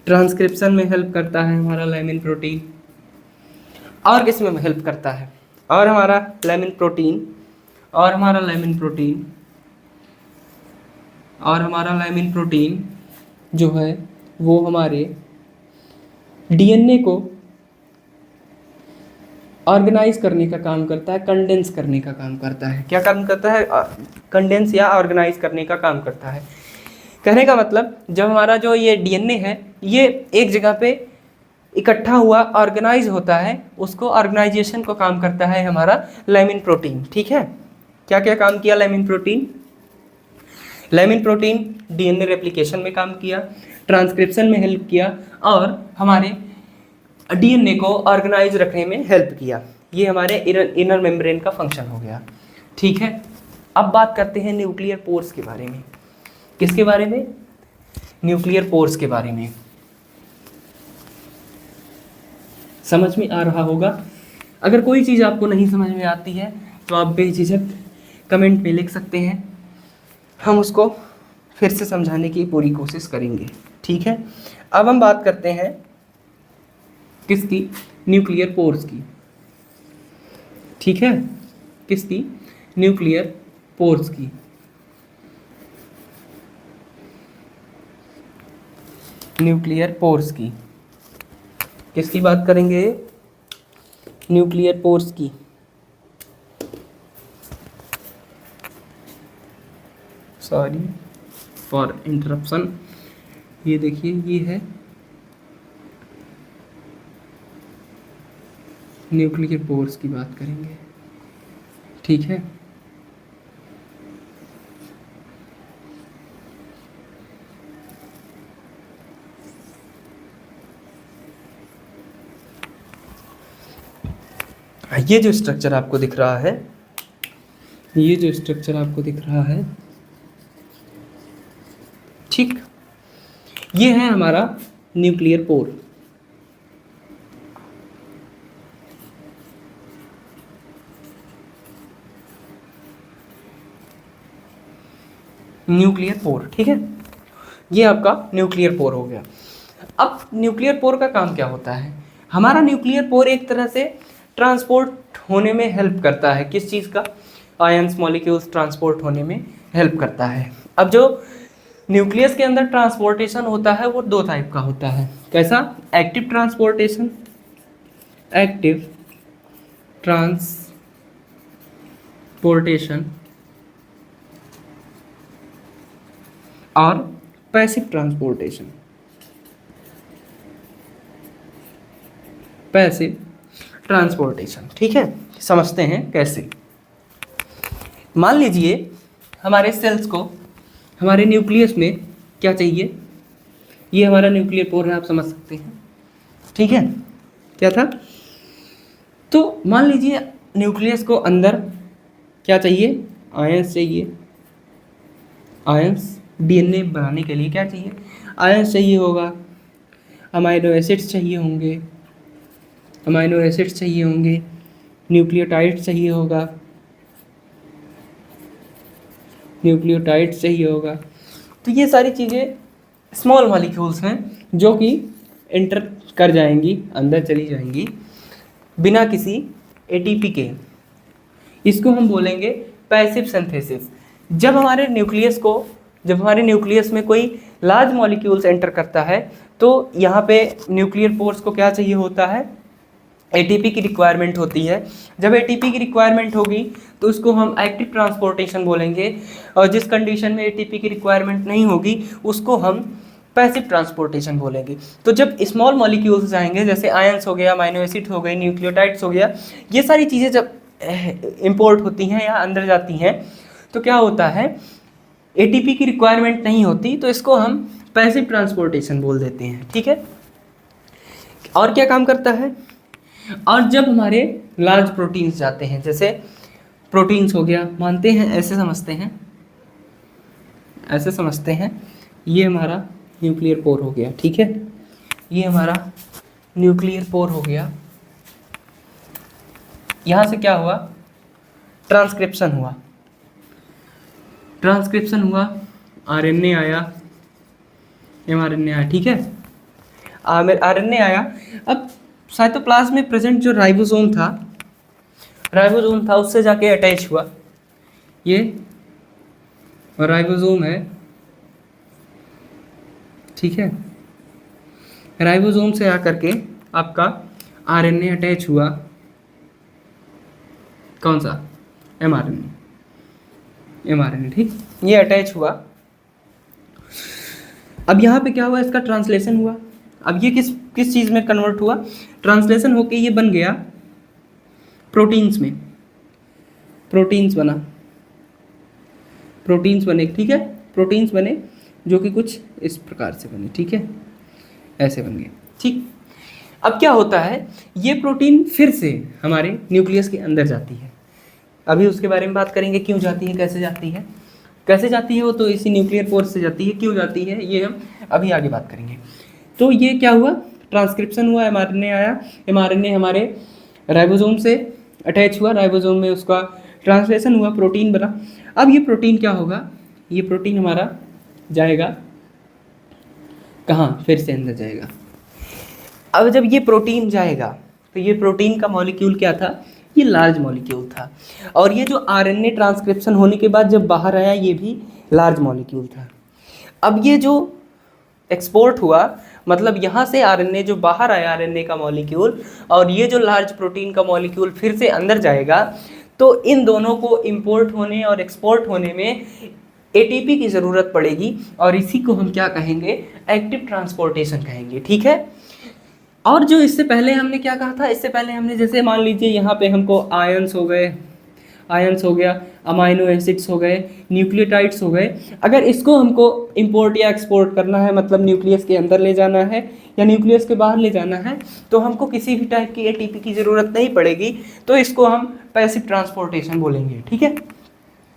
ट्रांसक्रिप्शन में हेल्प करता है हमारा लैमिन प्रोटीन। और किस में हेल्प करता है? और हमारा लैमिन प्रोटीन और हमारा लाइमिन प्रोटीन जो है वो हमारे डीएनए को ऑर्गेनाइज करने का काम करता है, कंडेंस करने का काम करता है। क्या काम करता है? कंडेंस या ऑर्गेनाइज करने का काम करता है। कहने का मतलब जब हमारा जो ये डीएनए है ये एक जगह पे इकट्ठा हुआ ऑर्गेनाइज होता है, उसको ऑर्गेनाइजेशन को काम करता है हमारा लाइमिन प्रोटीन। ठीक है, क्या क्या काम किया लाइमिन प्रोटीन? लाइमिन प्रोटीन डीएनए रेप्लिकेशन में काम किया, ट्रांसक्रिप्शन में हेल्प किया और हमारे डीएनए को ऑर्गेनाइज रखने में हेल्प किया। ये हमारे इनर मेम्ब्रेन का फंक्शन हो गया। ठीक है, अब बात करते हैं न्यूक्लियर पोर्स के बारे में। किसके बारे में? न्यूक्लियर पोर्स के बारे में। समझ में आ रहा होगा? अगर कोई चीज़ आपको नहीं समझ में आती है तो आप बेझिझक कमेंट में लिख सकते हैं, हम उसको फिर से समझाने की पूरी कोशिश करेंगे। ठीक है, अब हम बात करते हैं किसकी? न्यूक्लियर पोर्स की। ठीक है, किसकी? न्यूक्लियर पोर्स की। न्यूक्लियर पोर्स की किसकी बात करेंगे? न्यूक्लियर पोर्स की। Sorry for interruption. ये देखिए, ये है न्यूक्लियर पोर्स की बात करेंगे। ठीक है, ये जो स्ट्रक्चर आपको दिख रहा है, ये जो स्ट्रक्चर आपको दिख रहा है, ठीक, ये है हमारा न्यूक्लियर पोर। न्यूक्लियर पोर, ठीक है, ये आपका न्यूक्लियर पोर हो गया। अब न्यूक्लियर पोर का काम क्या होता है? हमारा न्यूक्लियर पोर एक तरह से ट्रांसपोर्ट होने में हेल्प करता है। किस चीज़ का? आयंस मॉलिक्यूल्स ट्रांसपोर्ट होने में हेल्प करता है। अब जो न्यूक्लियस के अंदर ट्रांसपोर्टेशन होता है वो दो टाइप का होता है। कैसा? एक्टिव ट्रांसपोर्टेशन, एक्टिव ट्रांसपोर्टेशन और पैसिव ट्रांसपोर्टेशन। पैसिव ट्रांसपोर्टेशन, ठीक है, समझते हैं कैसे। मान लीजिए हमारे सेल्स को हमारे न्यूक्लियस में क्या चाहिए? ये हमारा न्यूक्लियर पोर है, आप समझ सकते हैं, ठीक है। क्या था? तो मान लीजिए न्यूक्लियस को अंदर क्या चाहिए? आयंस चाहिए। आयंस डीएनए बनाने के लिए क्या चाहिए? आयंस चाहिए होगा, अमाइनो एसिड्स चाहिए होंगे, अमाइनो एसिड्स चाहिए होंगे, न्यूक्लियोटाइड्स चाहिए होगा, न्यूक्लियोटाइड्स चाहिए होगा। तो ये सारी चीज़ें स्मॉल मॉलिक्यूल्स हैं जो कि एंटर कर जाएंगी, अंदर चली जाएंगी बिना किसी एटीपी के। इसको हम बोलेंगे पैसिव सिंथेसिस। जब हमारे न्यूक्लियस में कोई लार्ज मॉलिक्यूल्स एंटर करता है तो यहाँ पे न्यूक्लियर पोर्स को क्या चाहिए होता है? एटीपी की रिक्वायरमेंट होती है। जब एटीपी की रिक्वायरमेंट होगी तो उसको हम एक्टिव ट्रांसपोर्टेशन बोलेंगे, और जिस कंडीशन में एटीपी की रिक्वायरमेंट नहीं होगी उसको हम पैसिव ट्रांसपोर्टेशन बोलेंगे। तो जब स्मॉल मॉलिक्यूल्स आएंगे, जैसे आयंस हो गया, अमाइनो एसिड हो गए, न्यूक्लियोटाइड्स हो गया, ये सारी चीज़ें जब इंपोर्ट होती हैं या अंदर जाती हैं तो क्या होता है? एटीपी की रिक्वायरमेंट नहीं होती, तो इसको हम पैसिव ट्रांसपोर्टेशन बोल देते हैं, ठीक है। और क्या काम करता है? और जब हमारे लार्ज प्रोटीन्स जाते हैं, जैसे प्रोटीन्स हो गया, मानते हैं ऐसे समझते हैं, ये हमारा न्यूक्लियर पोर हो गया, ठीक है, ये हमारा न्यूक्लियर पोर हो गया। यहाँ से क्या हुआ? ट्रांसक्रिप्शन हुआ, आरएनए आया, एमआरएनए आया, ठीक है, आरएनए आया। अब साइटोप्लाज्म में प्रेजेंट जो राइबोसोम था उससे जाके अटैच हुआ, ये राइबोसोम है, ठीक है। राइबोसोम से आकर के आपका आरएनए अटैच हुआ, कौन सा, एमआरएनए, ठीक, ये अटैच हुआ। अब यहाँ पे क्या हुआ, इसका ट्रांसलेशन हुआ। अब ये किस किस चीज़ में कन्वर्ट हुआ, ट्रांसलेशन होके ये बन गया प्रोटीन्स में, प्रोटीन्स बने, ठीक है, प्रोटीन्स बने जो कि कुछ इस प्रकार से बने, ठीक है, ऐसे बन गए, ठीक। अब क्या होता है, ये प्रोटीन फिर से हमारे न्यूक्लियस के अंदर जाती है। अभी उसके बारे में बात करेंगे, क्यों जाती है, कैसे जाती है, वो तो इसी न्यूक्लियर पोर्स से जाती है, क्यों जाती है ये हम अभी आगे बात करेंगे। तो ये क्या हुआ, ट्रांसक्रिप्शन हुआ, एमआरएनए आया, एमआरएनए हमारे राइबोसोम से अटैच हुआ, राइबोसोम में उसका ट्रांसलेशन हुआ, प्रोटीन बना। अब ये प्रोटीन क्या होगा, ये प्रोटीन हमारा जाएगा कहाँ, फिर से अंदर जाएगा। अब जब ये प्रोटीन जाएगा तो ये प्रोटीन का मॉलिक्यूल क्या था, ये लार्ज मॉलिक्यूल था। और ये जो आरएनए ट्रांसक्रिप्शन होने के बाद जब बाहर आया, ये भी लार्ज मॉलिक्यूल था। अब ये जो एक्सपोर्ट हुआ, मतलब यहाँ से आरएनए जो बाहर आया, आरएनए का मॉलिक्यूल, और ये जो लार्ज प्रोटीन का मॉलिक्यूल फिर से अंदर जाएगा, तो इन दोनों को इंपोर्ट होने और एक्सपोर्ट होने में एटीपी की ज़रूरत पड़ेगी, और इसी को हम क्या कहेंगे, एक्टिव ट्रांसपोर्टेशन कहेंगे, ठीक है। और जो इससे पहले हमने क्या कहा था, इससे पहले हमने जैसे मान लीजिए यहाँ पे हमको आयंस हो गया, अमाइनो एसिड्स हो गए, न्यूक्लियोटाइड्स हो गए, अगर इसको हमको इंपोर्ट या एक्सपोर्ट करना है, मतलब न्यूक्लियस के अंदर ले जाना है या न्यूक्लियस के बाहर ले जाना है, तो हमको किसी भी टाइप की एटीपी की ज़रूरत नहीं पड़ेगी, तो इसको हम पैसिव ट्रांसपोर्टेशन बोलेंगे, ठीक है।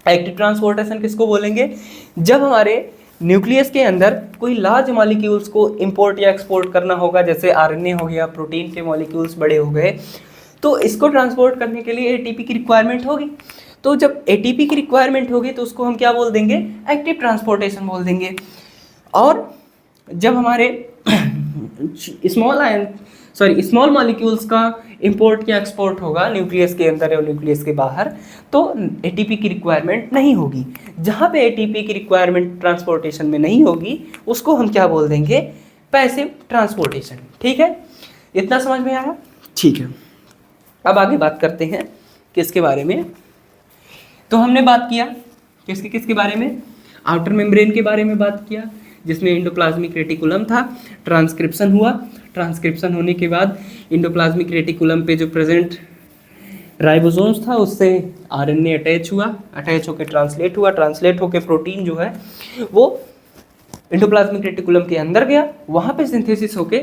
एक्टिव ट्रांसपोर्टेशन किसको बोलेंगे, जब हमारे न्यूक्लियस के अंदर कोई लार्ज मॉलिक्यूल्स को इंपोर्ट या एक्सपोर्ट करना होगा, जैसे आरएनए हो गया, प्रोटीन के मॉलिक्यूल्स बड़े हो गए, तो इसको ट्रांसपोर्ट करने के लिए एटीपी की रिक्वायरमेंट होगी। तो जब एटीपी की रिक्वायरमेंट होगी तो उसको हम क्या बोल देंगे, एक्टिव ट्रांसपोर्टेशन बोल देंगे। और जब हमारे स्मॉल मॉलिक्यूल्स का इंपोर्ट या एक्सपोर्ट होगा न्यूक्लियस के अंदर या न्यूक्लियस के बाहर, तो एटीपी की रिक्वायरमेंट नहीं होगी। जहाँ पे एटीपी की रिक्वायरमेंट ट्रांसपोर्टेशन में नहीं होगी, उसको हम क्या बोल देंगे, पैसिव ट्रांसपोर्टेशन, ठीक है। इतना समझ में आया, ठीक है। अब आगे बात करते हैं किसके बारे में, तो हमने बात किया किसके बारे में, आउटर मेम्ब्रेन के बारे में बात किया, जिसमें एंडोप्लाज्मिक रेटिकुलम था, ट्रांसक्रिप्शन हुआ, ट्रांसक्रिप्शन होने के बाद एंडोप्लाज्मिक रेटिकुलम पे जो प्रेजेंट राइबोसोम्स था उससे आरएनए अटैच होकर ट्रांसलेट होकर प्रोटीन जो है वो एंडोप्लाज्मिक रेटिकुलम के अंदर गया, वहाँ पे सिंथेसिस होके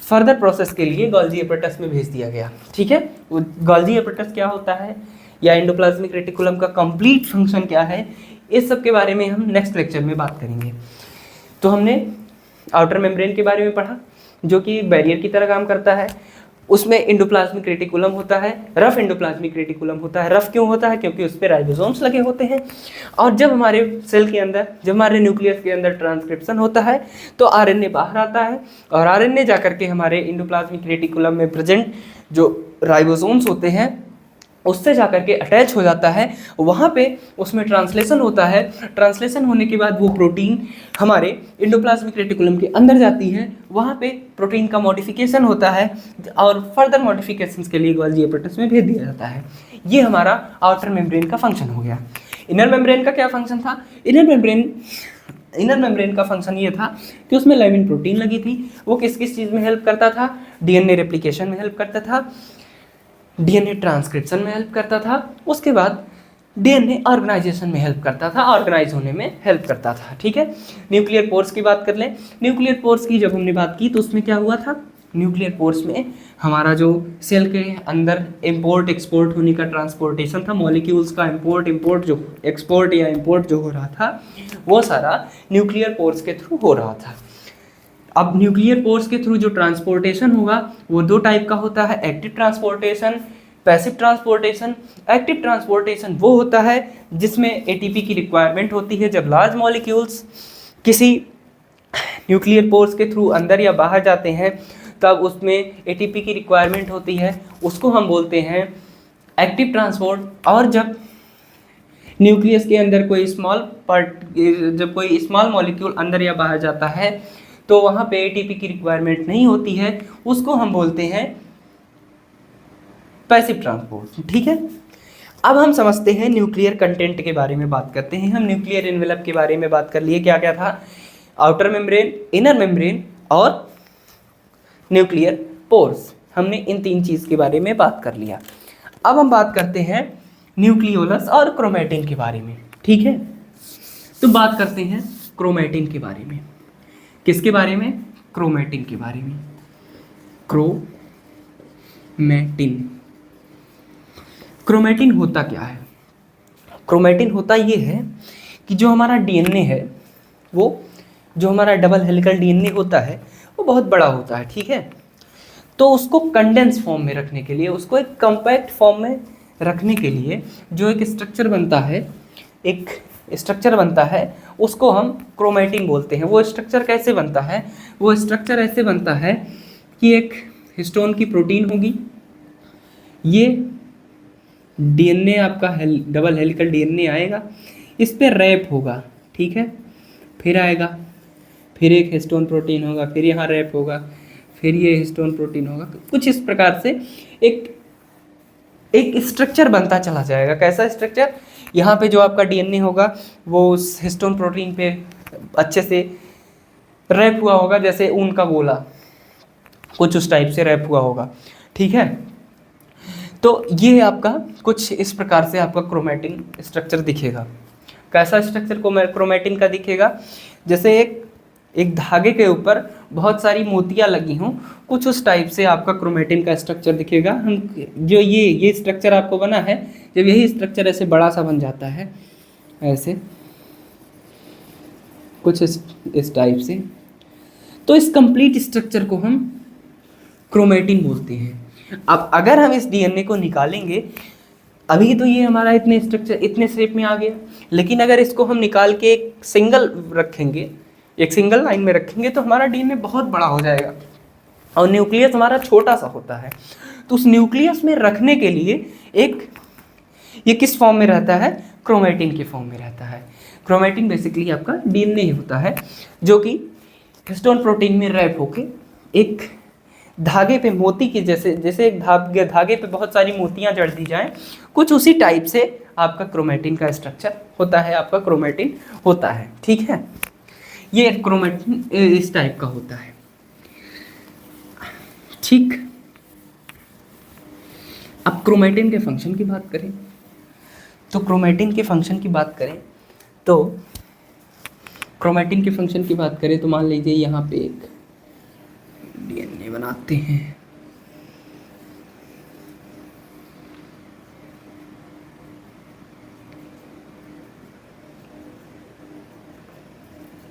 फर्दर प्रोसेस के लिए गोल्गी एपरेटस में भेज दिया गया, ठीक है। वो गोल्गी एपरेटस क्या होता है या एंडोप्लाज्मिक रेटिकुलम का कंप्लीट फंक्शन क्या है, इस सब के बारे में हम नेक्स्ट लेक्चर में बात करेंगे। तो हमने आउटर मेम्ब्रेन के बारे में पढ़ा, जो कि बैरियर की तरह काम करता है। उसमें एंडोप्लाज्मिक रेटिकुलम होता है, रफ एंडोप्लाज्मिक रेटिकुलम होता है। रफ क्यों होता है, क्योंकि उस पर राइबोसोम्स लगे होते हैं। और जब हमारे सेल के अंदर, जब हमारे न्यूक्लियस के अंदर ट्रांसक्रिप्शन होता है, तो आरएनए बाहर आता है, और आरएनए जाकर के हमारे एंडोप्लाज्मिक रेटिकुलम में प्रेजेंट जो राइबोसोम्स होते हैं उससे जाकर के अटैच हो जाता है। वहाँ पे उसमें ट्रांसलेशन होता है। ट्रांसलेशन होने के बाद वो प्रोटीन हमारे एंडोप्लाज्मिक रेटिकुलम के अंदर जाती है। वहाँ पे प्रोटीन का मॉडिफिकेशन होता है और फर्दर मॉडिफिकेशंस के लिए गोल्गी एपरेटस में भेज दिया जाता है। ये हमारा आउटर मेम्ब्रेन का फंक्शन हो गया। इनर मेम्ब्रेन का क्या फंक्शन था? इनर मेम्ब्रेन का फंक्शन ये था कि उसमें लेमिन प्रोटीन लगी थी। वो किस किस चीज़ में हेल्प करता था? डीएनए रेप्लिकेशन में हेल्प करता था, डीएनए ट्रांसक्रिप्शन में हेल्प करता था, उसके बाद डीएनए ऑर्गेनाइजेशन में हेल्प करता था, ऑर्गेनाइज होने में हेल्प करता था। ठीक है। न्यूक्लियर पोर्स की बात कर लें। न्यूक्लियर पोर्स की जब हमने बात की तो उसमें क्या हुआ था? न्यूक्लियर पोर्स में हमारा जो सेल के अंदर इंपोर्ट एक्सपोर्ट होने का ट्रांसपोर्टेशन था, मॉलिक्यूल्स का इंपोर्ट जो एक्सपोर्ट या इंपोर्ट जो हो रहा था, वो सारा न्यूक्लियर पोर्स के थ्रू हो रहा था। अब न्यूक्लियर पोर्स के थ्रू जो ट्रांसपोर्टेशन होगा वो दो टाइप का होता है, active transportation, passive transportation. Active transportation वो होता है जिसमें एटीपी की रिक्वायरमेंट होती है। जब लार्ज मॉलिक्यूल्स किसी न्यूक्लियर पोर्स के थ्रू अंदर या बाहर जाते हैं तब उसमें एटीपी की रिक्वायरमेंट होती है, उसको हम बोलते हैं एक्टिव ट्रांसपोर्ट। और जब न्यूक्लियस के अंदर कोई स्मॉल मॉलिक्यूल अंदर या बाहर जाता है तो वहाँ पे एटीपी की रिक्वायरमेंट नहीं होती है, उसको हम बोलते हैं पैसिव ट्रांसपोर्ट। ठीक है, अब हम समझते हैं न्यूक्लियर कंटेंट के बारे में बात करते हैं। हम न्यूक्लियर एनवेलप के बारे में बात कर लिए, क्या क्या था, आउटर मेम्ब्रेन, इनर मेम्ब्रेन और न्यूक्लियर पोर्स। हमने इन 3 चीज़ के बारे में बात कर लिया। अब हम बात करते हैं न्यूक्लियोलस और क्रोमैटिन के बारे में। ठीक है, तो बात करते हैं क्रोमैटिन के बारे में। किसके बारे में? क्रोमैटिन के बारे में। क्रोमैटिन, क्रोमैटिन होता क्या है? क्रोमैटिन होता ये है कि जो हमारा डीएनए है, वो जो हमारा डबल हेलिकल डीएनए होता है वो बहुत बड़ा होता है। ठीक है, तो उसको कंडेंस फॉर्म में रखने के लिए, उसको एक कम्पैक्ट फॉर्म में रखने के लिए जो एक स्ट्रक्चर बनता है, एक स्ट्रक्चर बनता है, उसको हम क्रोमैटिन बोलते हैं। वो स्ट्रक्चर कैसे बनता है? वो स्ट्रक्चर ऐसे बनता है कि एक हिस्टोन की प्रोटीन होगी, ये डीएनए आपका डबल हेलिकल डीएनए आएगा, इस पे रैप होगा। ठीक है, फिर आएगा, फिर एक हिस्टोन प्रोटीन होगा, फिर यहाँ रैप होगा, फिर ये हिस्टोन प्रोटीन होगा। कुछ इस प्रकार से एक स्ट्रक्चर बनता चला जाएगा। कैसा स्ट्रक्चर? यहाँ पे जो आपका डीएनए होगा वो उस हिस्टोन प्रोटीन पे अच्छे से रैप हुआ होगा, जैसे ऊन का गोला, कुछ उस टाइप से रैप हुआ होगा। ठीक है, तो ये आपका कुछ इस प्रकार से आपका क्रोमैटिन स्ट्रक्चर दिखेगा। कैसा स्ट्रक्चर क्रोमैटिन का दिखेगा? जैसे एक धागे के ऊपर बहुत सारी मोतियां लगी हों, कुछ उस टाइप से आपका क्रोमैटिन का स्ट्रक्चर दिखेगा। हम जो ये स्ट्रक्चर आपको बना है, जब यही स्ट्रक्चर ऐसे बड़ा सा बन जाता है, ऐसे कुछ इस टाइप से, तो इस कंप्लीट स्ट्रक्चर को हम क्रोमैटिन बोलते हैं। अब अगर हम इस डीएनए को निकालेंगे, अभी तो ये हमारा इतने स्ट्रक्चर इतने शेप में आ गया, लेकिन अगर इसको हम निकाल के एक सिंगल रखेंगे, एक सिंगल लाइन में रखेंगे, तो हमारा डीएनए बहुत बड़ा हो जाएगा और न्यूक्लियस हमारा छोटा सा होता है। तो उस न्यूक्लियस में रखने के लिए ये किस फॉर्म में रहता है? क्रोमैटिन के फॉर्म में रहता है। क्रोमैटिन बेसिकली आपका डीएनए ही होता है, जो कि हिस्टोन प्रोटीन में रैप होके एक धागे पे मोती के जैसे एक धागे पे बहुत सारी मोतियां जड़ दी जाएं, कुछ उसी टाइप से आपका क्रोमैटिन का स्ट्रक्चर होता है, आपका क्रोमैटिन होता है। ठीक है, ये क्रोमैटिन इस टाइप का होता है। ठीक, अब क्रोमैटिन के फंक्शन की बात करें, तो क्रोमैटिन के फंक्शन की बात करें तो क्रोमैटिन के फंक्शन की बात करें तो मान लीजिए यहाँ पे एक डीएनए बनाते हैं।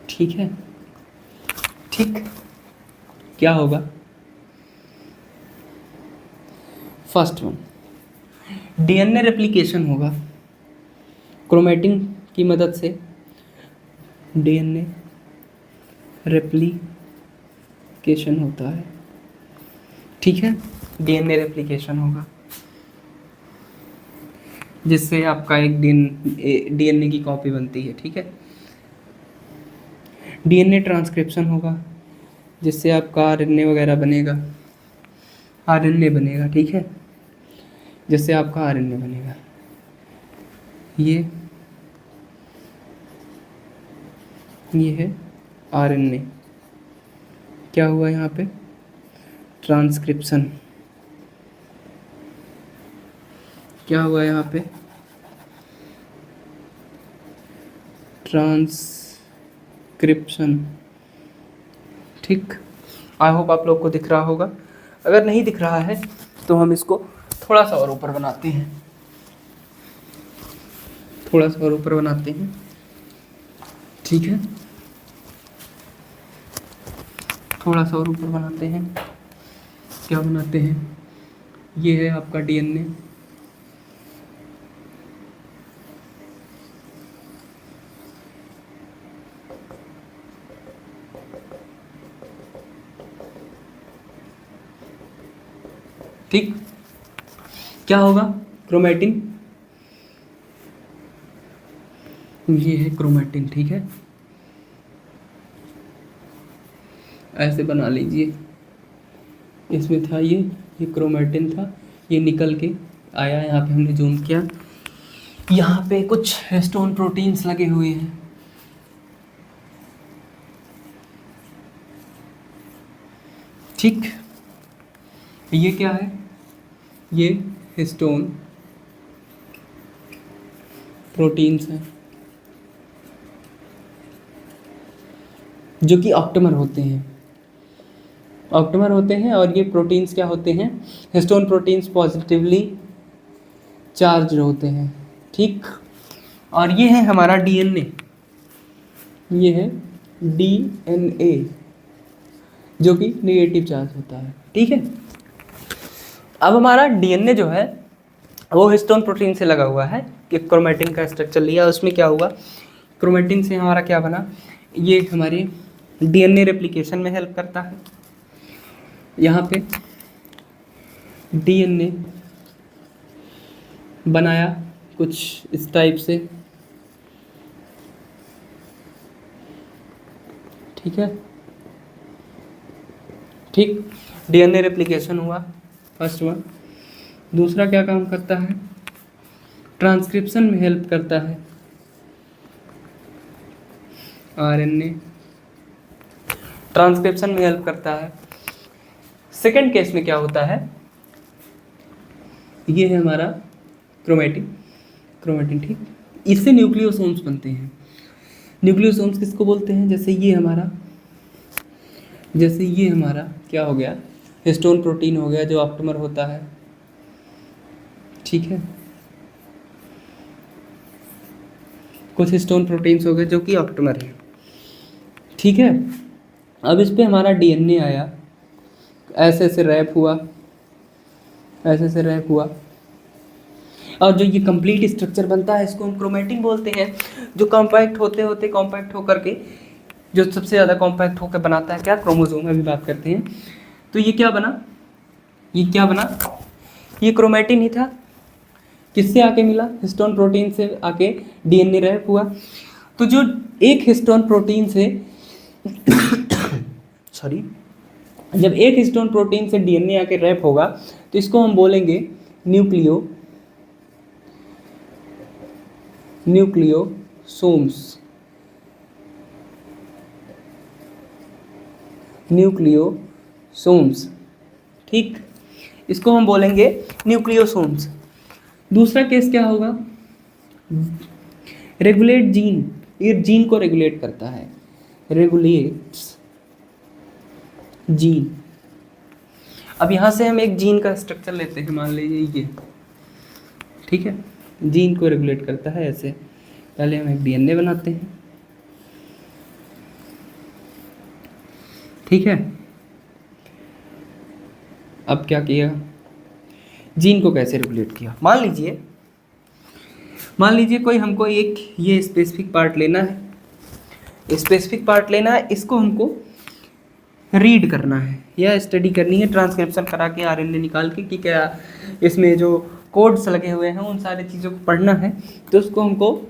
ठीक है, ठीक, क्या होगा? फर्स्ट वन, डीएनए रेप्लिकेशन होगा। क्रोमैटिन की मदद से डीएनए रेप्लिकेशन होता है। ठीक है, डीएनए रेप्लिकेशन होगा, जिससे आपका एक डीएनए की कॉपी बनती है। ठीक है, डीएनए ट्रांसक्रिप्शन होगा, जिससे आपका आरएनए वगैरह बनेगा, आरएनए बनेगा। ठीक है, जिससे आपका आरएनए बनेगा। ये है आरएनए। क्या हुआ यहाँ पे? ट्रांसक्रिप्शन। क्या हुआ यहाँ पे? ट्रांसक्रिप्शन। ठीक, आई होप आप लोग को दिख रहा होगा। अगर नहीं दिख रहा है तो हम इसको थोड़ा सा और ऊपर बनाते हैं, थोड़ा सा और ऊपर बनाते हैं। ठीक है, थोड़ा सा और ऊपर बनाते हैं। क्या बनाते हैं? ये है आपका डीएनए। ठीक, क्या होगा? क्रोमैटिन, ये है क्रोमैटिन। ठीक है, ऐसे बना लीजिए। इसमें था ये क्रोमेटिन था, ये निकल के आया, यहाँ पे हमने जूम किया, यहाँ पे कुछ हिस्टोन प्रोटीन्स लगे हुए हैं। ठीक, ये क्या है, ये हिस्टोन प्रोटीन्स हैं जो कि ऑप्टमर होते हैं, ऑप्टमर होते हैं। और ये प्रोटीन्स क्या होते हैं, हिस्टोन प्रोटीन्स पॉजिटिवली चार्ज होते हैं। ठीक, और ये है हमारा डीएनए, ये है डीएनए जो कि नेगेटिव चार्ज होता है। ठीक है, अब हमारा डीएनए जो है वो हिस्टोन प्रोटीन से लगा हुआ है कि क्रोमेटिन का स्ट्रक्चर लिया, उसमें क्या हुआ, क्रोमेटिन से हमारा क्या बना, ये हमारे डीएनए रेप्लिकेशन में हेल्प करता है। यहाँ पे डीएनए बनाया कुछ इस टाइप से, ठीक है। ठीक, डीएनए रेप्लिकेशन हुआ फर्स्ट वन। दूसरा क्या काम करता है, ट्रांसक्रिप्शन में हेल्प करता है, आरएनए ट्रांसक्रिप्शन में हेल्प करता है। सेकंड केस में क्या होता है, ये है हमारा क्रोमेटिन ठीक, इससे न्यूक्लियोसोम्स बनते हैं। न्यूक्लियोसोम्स किसको बोलते हैं, जैसे ये हमारा क्या हो गया, हिस्टोन प्रोटीन हो गया जो ऑप्टमर होता है। ठीक है, कुछ हिस्टोन प्रोटीन्स हो गए जो कि ऑप्टमर है। ठीक है, अब इस पे हमारा डीएनए आया, ऐसे ऐसे रैप हुआ, ऐसे ऐसे रैप हुआ, और जो ये कंप्लीट स्ट्रक्चर बनता है इसको हम क्रोमेटिन बोलते हैं। जो कॉम्पैक्ट होते कॉम्पैक्ट होकर के, जो सबसे ज़्यादा कॉम्पैक्ट होकर बनाता है क्या, क्रोमोसोम, अभी बात करते हैं। तो ये क्या बना, ये क्रोमेटिन ही था। किससे आके मिला, हिस्टोन प्रोटीन से आके डीएनए रैप हुआ। तो जो एक हिस्टोन प्रोटीन से सॉरी जब एक हिस्टोन प्रोटीन से डीएनए आके रैप होगा तो इसको हम बोलेंगे न्यूक्लियोसोम्स। ठीक, इसको हम बोलेंगे न्यूक्लियोसोम्स। दूसरा केस क्या होगा, रेगुलेट जीन, ये जीन को रेगुलेट करता है, रेगुलेट्स जीन। अब यहाँ से हम एक जीन का स्ट्रक्चर लेते हैं, मान लीजिए ये, ठीक है, जीन को रेगुलेट करता है ऐसे। पहले हम एक डीएनए बनाते हैं, ठीक है। अब क्या किया, जीन को कैसे रेगुलेट किया, मान लीजिए कोई हमको एक ये स्पेसिफिक पार्ट लेना है, इसको हमको रीड करना है या स्टडी करनी है, ट्रांसक्रिप्शन करा के आरएनए निकाल के कि क्या इसमें जो कोड्स लगे हुए हैं उन सारी चीज़ों को पढ़ना है। तो उसको हमको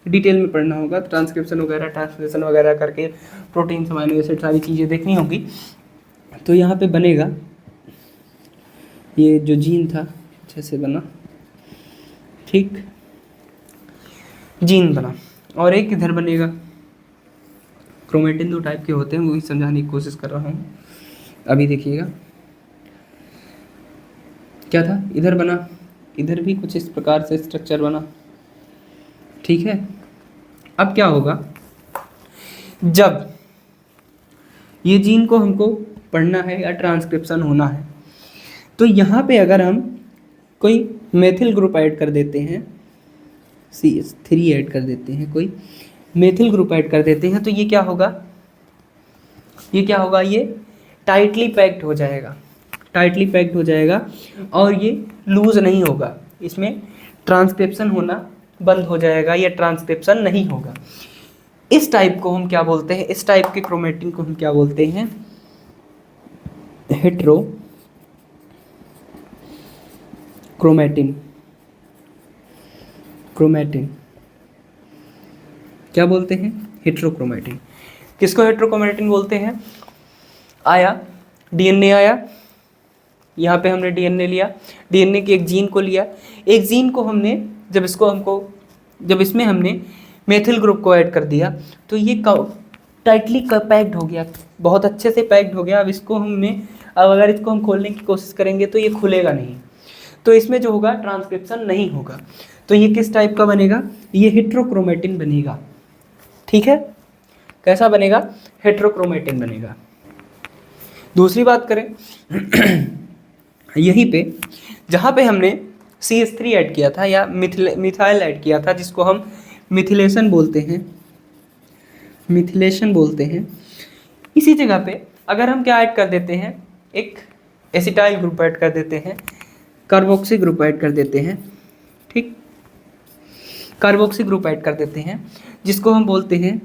डिटेल में पढ़ना होगा, ट्रांसक्रिप्शन वगैरह, ट्रांसलेशन वगैरह करके प्रोटीन, अमीनो एसिड सारी चीज़ें देखनी होगी। तो यहाँ पे बनेगा, ये जो जीन था अच्छे से बना, ठीक, जीन बना। और एक इधर बनेगा, क्रोमेटिन दो टाइप के होते हैं, वही समझाने की कोशिश कर रहा हूँ। अभी देखिएगा क्या था, इधर बना, इधर भी कुछ इस प्रकार से स्ट्रक्चर बना, ठीक है। अब क्या होगा, जब ये जीन को हमको पढ़ना है या ट्रांसक्रिप्शन होना है, तो यहाँ पे अगर हम कोई मेथिल ग्रुप ऐड कर देते हैं, CH3 ऐड कर देते हैं, कोई मेथिल ग्रुप ऐड कर देते हैं, तो ये क्या होगा, ये टाइटली पैक्ड हो जाएगा और ये लूज नहीं होगा, इसमें ट्रांसक्रिप्शन होना बंद हो जाएगा या ट्रांसक्रिप्शन नहीं होगा। इस टाइप को हम क्या बोलते हैं, इस टाइप के क्रोमेटिन को हम क्या बोलते हैं, हेट्रोक्रोमेटिन। क्या बोलते हैं, हेट्रोक्रोमेटिन। किसको हेट्रोक्रोमेटिन बोलते हैं, आया, डीएनए आया, यहाँ पे हमने डीएनए लिया, डीएनए के एक जीन को लिया, एक जीन को हमने जब इसमें हमने मेथिल ग्रुप को ऐड कर दिया तो ये टाइटली पैक्ड हो गया, बहुत अच्छे से पैक्ड हो गया। अब अगर इसको हम खोलने की कोशिश करेंगे तो ये खुलेगा नहीं, तो इसमें जो होगा ट्रांसक्रिप्शन नहीं होगा। तो ये किस टाइप का बनेगा, ये हेट्रोक्रोमेटिन बनेगा। ठीक है, कैसा बनेगा, हेट्रोक्रोमेटिन बनेगा। दूसरी बात करें यहीं पे जहाँ पे हमने CH3 ऐड किया था या मिथाइल ऐड किया था, जिसको हम मिथिलेशन बोलते हैं, इसी जगह पे अगर हम क्या ऐड कर देते हैं, एक एसिटाइल ग्रुप ऐड कर देते हैं, कार्बोक्सी ग्रुप ऐड कर देते हैं, ठीक, कार्बोक्सी ग्रुप ऐड कर देते हैं, जिसको हम बोलते हैं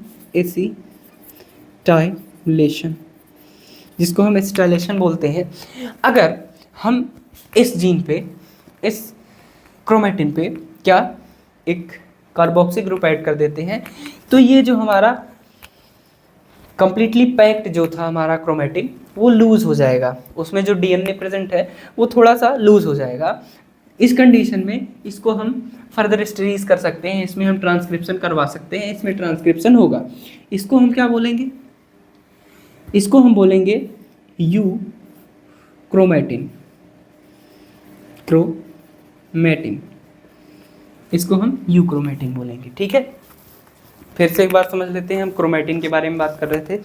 एसिटाइलेशन बोलते हैं। अगर हम इस जीन पे, इस क्रोमेटिन पे क्या एक कार्बोक्सी ग्रुप ऐड कर देते हैं, तो ये जो हमारा कंप्लीटली पैक्ड जो था हमारा क्रोमेटिन, वो लूज हो जाएगा, उसमें जो डीएनए प्रेजेंट है वो थोड़ा सा लूज हो जाएगा। इस कंडीशन में इसको हम फर्दर स्टडीज कर सकते हैं, इसमें हम ट्रांसक्रिप्शन करवा सकते हैं, इसमें ट्रांसक्रिप्शन होगा। इसको हम क्या बोलेंगे, इसको हम बोलेंगे यू क्रोमेटिन, इसको हम यू क्रोमेटिन बोलेंगे। ठीक है, फिर से एक बार समझ लेते हैं, हम क्रोमेटिन के बारे में बात कर रहे थे।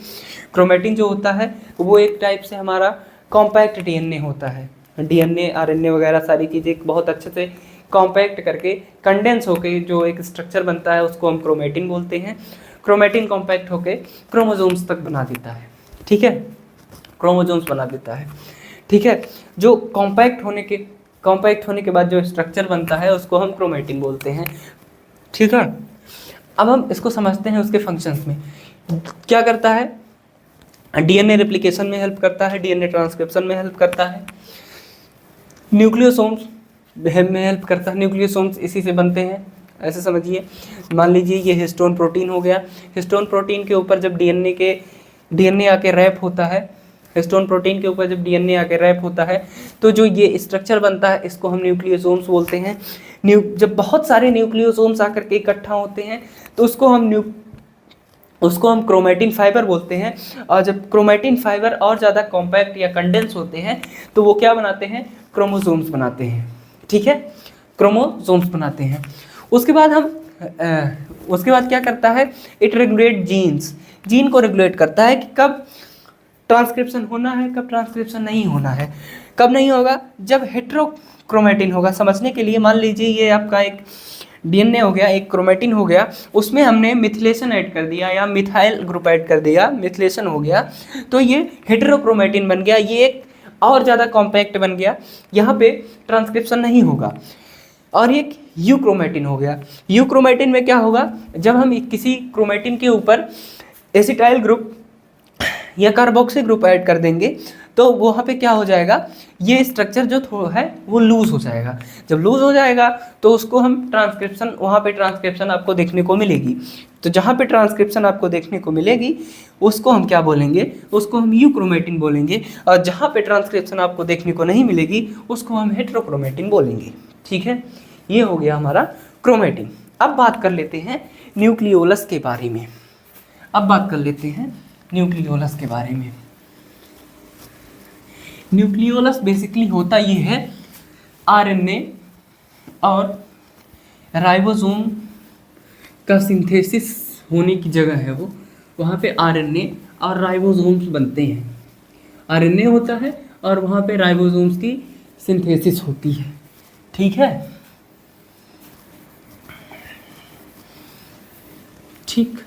क्रोमेटिन जो होता है वो एक टाइप से हमारा कॉम्पैक्ट डीएनए होता है, डीएनए आरएनए वगैरह सारी चीज़ें बहुत अच्छे से कॉम्पैक्ट करके कंडेंस होके जो एक स्ट्रक्चर बनता है उसको हम क्रोमेटिन बोलते हैं। क्रोमेटिन कॉम्पैक्ट होके क्रोमोसोम्स तक बना देता है। ठीक है, क्रोमोसोम्स बना देता है। ठीक है, जो कॉम्पैक्ट होने के बाद जो स्ट्रक्चर बनता है उसको हम क्रोमेटिन बोलते हैं। ठीक है, अब हम इसको समझते हैं उसके फंक्शंस में क्या करता है। डीएनए रेप्लिकेशन में हेल्प करता है, डीएनए ट्रांसक्रिप्शन में हेल्प करता है, न्यूक्लियोसोम्स में हेल्प करता है, न्यूक्लियोसोम्स इसी से बनते हैं। ऐसे समझिए, मान लीजिए ये हिस्टोन प्रोटीन हो गया, हिस्टोन प्रोटीन के ऊपर जब डीएनए आके रैप होता है, हिस्टोन प्रोटीन के ऊपर जब डीएनए आके रैप होता है तो जो ये स्ट्रक्चर बनता है इसको हम न्यूक्लियोसोम्स बोलते हैं। जब बहुत सारे न्यूक्लियोसोम्स आकर के इकट्ठा होते हैं तो उसको हम क्रोमेटिन फाइबर बोलते हैं। और जब क्रोमेटिन फाइबर और ज़्यादा कॉम्पैक्ट या कंडेंस होते हैं तो वो क्या बनाते हैं, क्रोमोसोम्स बनाते हैं। ठीक है, क्रोमोसोम्स बनाते हैं। उसके बाद क्या करता है, इट रेगुलेट जीन को रेगुलेट करता है कि कब ट्रांसक्रिप्शन होना है, कब ट्रांसक्रिप्शन नहीं होना है। कब नहीं होगा, जब हेट्रोक्रोमेटिन होगा। समझने के लिए मान लीजिए ये आपका एक डीएनए हो गया, एक क्रोमेटिन हो गया, उसमें हमने मिथिलेशन ऐड कर दिया या मिथाइल ग्रुप ऐड कर दिया, मिथिलेशन हो गया तो ये हेट्रोक्रोमेटिन बन गया, ये एक और ज़्यादा कॉम्पैक्ट बन गया, यहाँ पे ट्रांसक्रिप्शन नहीं होगा। और एक यू क्रोमेटिन हो गया। यू क्रोमेटिन में क्या होगा, जब हम किसी क्रोमेटिन के ऊपर एसिटाइल ग्रुप या कार्बोक्सी ग्रुप ऐड कर देंगे तो वहाँ पे क्या हो जाएगा, ये स्ट्रक्चर जो है वो लूज हो जाएगा। जब लूज हो जाएगा तो उसको हम ट्रांसक्रिप्शन, वहाँ पे ट्रांसक्रिप्शन आपको देखने को मिलेगी। तो जहाँ पे ट्रांसक्रिप्शन आपको देखने को मिलेगी उसको हम क्या बोलेंगे, उसको हम यू क्रोमेटिन बोलेंगे। और जहाँ पे ट्रांसक्रिप्शन आपको देखने को नहीं मिलेगी उसको हम हेट्रोक्रोमेटिन बोलेंगे। ठीक है, ये हो गया हमारा क्रोमेटिन। अब बात कर लेते हैं न्यूक्लियोलस के बारे में। न्यूक्लियोलस के बारे में न्यूक्लियोलस बेसिकली होता ये है, आरएनए और राइबोसोम का सिंथेसिस होने की जगह है वो, वहाँ पे आरएनए और राइबोसोम्स बनते हैं। आरएनए होता है और वहाँ पे राइबोसोम्स की सिंथेसिस होती है। ठीक है, ठीक,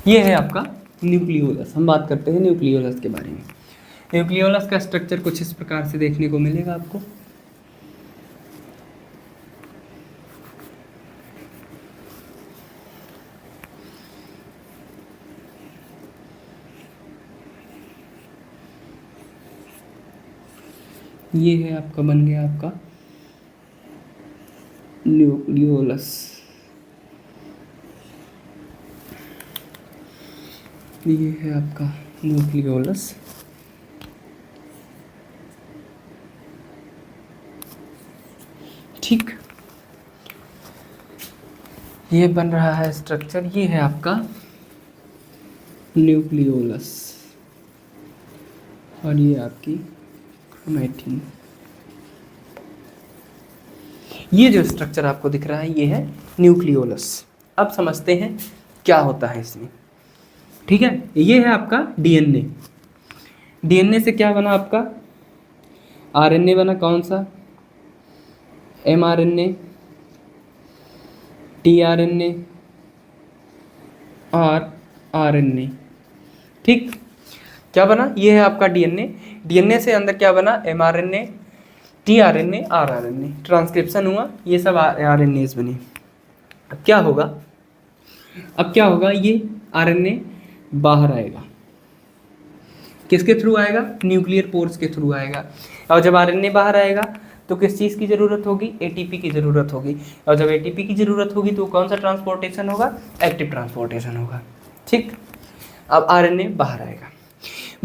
ये है आपका न्यूक्लियोलस। हम बात करते हैं न्यूक्लियोलस के बारे में। न्यूक्लियोलस का स्ट्रक्चर कुछ इस प्रकार से देखने को मिलेगा आपको। ये है आपका, बन गया आपका न्यूक्लियोलस। ये है आपका न्यूक्लियोलस। ठीक, ये बन रहा है स्ट्रक्चर। ये है आपका न्यूक्लियोलस और ये आपकी क्रोमैटिन। ये जो स्ट्रक्चर आपको दिख रहा है ये है न्यूक्लियोलस। अब समझते हैं क्या होता है इसमें। ठीक है, ये है आपका डीएनए। डीएनए से क्या बना आपका? आरएनए बना। कौन सा? एमआरएनए, टीआरएनए और आरएनए। ठीक, क्या बना? ये है आपका डीएनए। डीएनए से अंदर क्या बना? MRNA, tRNA, rRNA. ट्रांसक्रिप्शन हुआ, ये सब आरएनएस बने। अब क्या होगा? ये आरएनए बाहर आएगा। किसके थ्रू आएगा? न्यूक्लियर पोर्स के थ्रू आएगा। और जब आरएनए बाहर आएगा तो किस चीज़ की ज़रूरत होगी? एटीपी की ज़रूरत होगी। और जब एटीपी की ज़रूरत होगी तो कौन सा ट्रांसपोर्टेशन होगा? एक्टिव ट्रांसपोर्टेशन होगा। ठीक, अब आरएनए बाहर आएगा।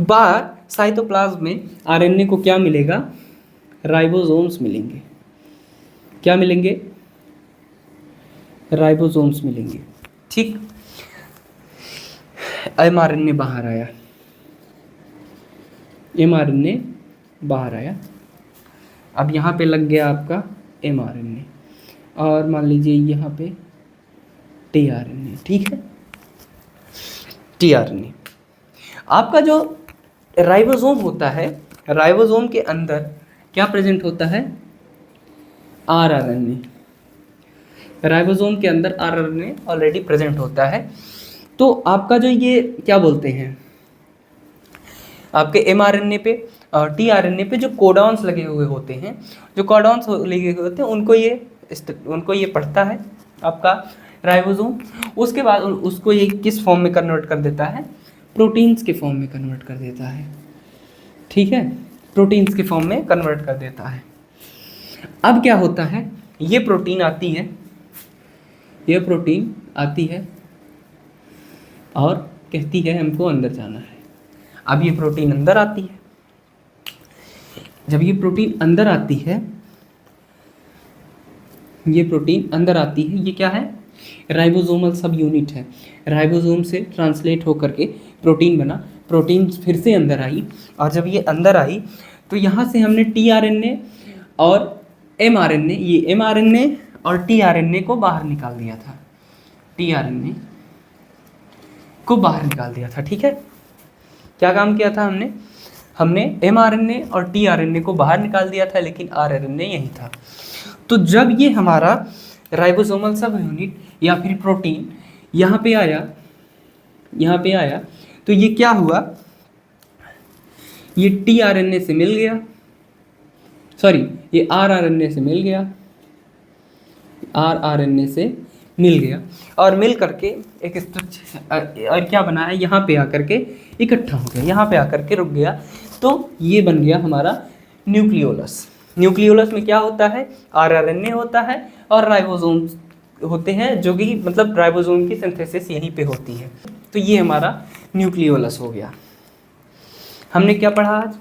बाहर साइटोप्लाज्म में आरएनए को क्या मिलेगा? राइबोसोम्स मिलेंगे। क्या मिलेंगे? राइबोसोम्स मिलेंगे। ठीक, एमआरएनए बाहर आया। एमआरएनए बाहर आया। अब यहाँ पे लग गया आपका एमआरएनए और मान लीजिए यहाँ पे टीआरएनए। ठीक है, टीआरएनए। आपका जो राइबोसोम होता है, राइबोसोम के अंदर क्या प्रेजेंट होता है? आरआरएनए। राइबोसोम के अंदर आरआरएनए ऑलरेडी प्रेजेंट होता है। तो आपका जो ये क्या बोलते हैं, आपके एमआरएनए पे और टीआरएनए पे जो कोडॉन्स लगे हुए होते हैं, जो कोडॉन्स लगे हुए होते हैं उनको ये पढ़ता है आपका राइबोसोम। उसके बाद उसको ये किस फॉर्म में कन्वर्ट कर देता है? प्रोटीन्स के फॉर्म में कन्वर्ट कर देता है। ठीक है, प्रोटीन्स के फॉर्म में कन्वर्ट कर देता है। अब क्या होता है? ये प्रोटीन आती है और कहती है हमको अंदर जाना है। अब ये प्रोटीन अंदर आती है। जब ये प्रोटीन अंदर आती है, ये क्या है? राइबोसोमल सब यूनिट है। राइबोसोम से ट्रांसलेट होकर के प्रोटीन बना। प्रोटीन फिर से अंदर आई और जब ये अंदर आई तो यहाँ से हमने टीआरएनए और एमआरएनए, ये एमआरएनए और टीआरएनए को बाहर निकाल दिया था। टीआरएनए को बाहर निकाल दिया था। ठीक है, क्या काम किया था हमने एमआरएनए और टीआरएनए को बाहर निकाल दिया था, लेकिन आरआरएनए यही था। तो जब ये हमारा राइबोसोमल सब यूनिट या फिर प्रोटीन यहाँ पे आया तो ये क्या हुआ? ये टीआरएनए से मिल गया, ये आरआरएनए से मिल गया, आरआरएनए से मिल गया और मिल करके एक स्ट्रक्चर और क्या बना है? यहाँ पे आकर के इकट्ठा हो गया, यहाँ पे आकर के रुक गया। तो ये बन गया हमारा न्यूक्लियोलस। न्यूक्लियोलस में क्या होता है? आरआरएनए होता है और राइबोसोम्स होते हैं, जो कि मतलब राइबोसोम की सिंथेसिस यहीं पे होती है। तो ये हमारा न्यूक्लियोलस हो गया। हमने क्या पढ़ा आज?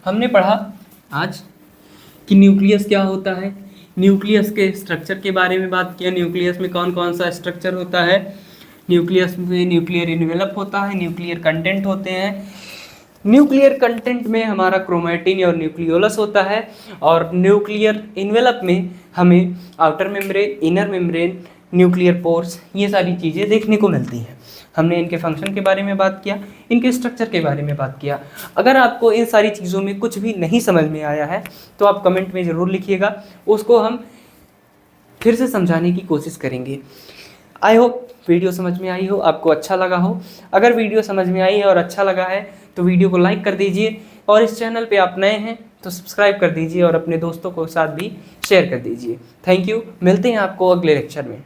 हमने पढ़ा आज कि न्यूक्लियस क्या होता है। न्यूक्लियस के स्ट्रक्चर के बारे में बात किया। न्यूक्लियस में कौन कौन सा स्ट्रक्चर होता है? न्यूक्लियस में न्यूक्लियर इन्वेलप होता है, न्यूक्लियर कंटेंट होते हैं। न्यूक्लियर कंटेंट में हमारा क्रोमैटिन और न्यूक्लियोलस होता है और न्यूक्लियर इन्वेलप में हमें outer membrane, inner membrane, nuclear pores, ये सारी चीज़ें देखने को मिलती हैं। हमने इनके फंक्शन के बारे में बात किया, इनके स्ट्रक्चर के बारे में बात किया। अगर आपको इन सारी चीज़ों में कुछ भी नहीं समझ में आया है तो आप कमेंट में ज़रूर लिखिएगा, उसको हम फिर से समझाने की कोशिश करेंगे। आई होप वीडियो समझ में आई हो, आपको अच्छा लगा हो। अगर वीडियो समझ में आई है और अच्छा लगा है तो वीडियो को लाइक कर दीजिए और इस चैनल पे आप नए हैं तो सब्सक्राइब कर दीजिए और अपने दोस्तों के साथ भी शेयर कर दीजिए। थैंक यू, मिलते हैं आपको अगले लेक्चर में।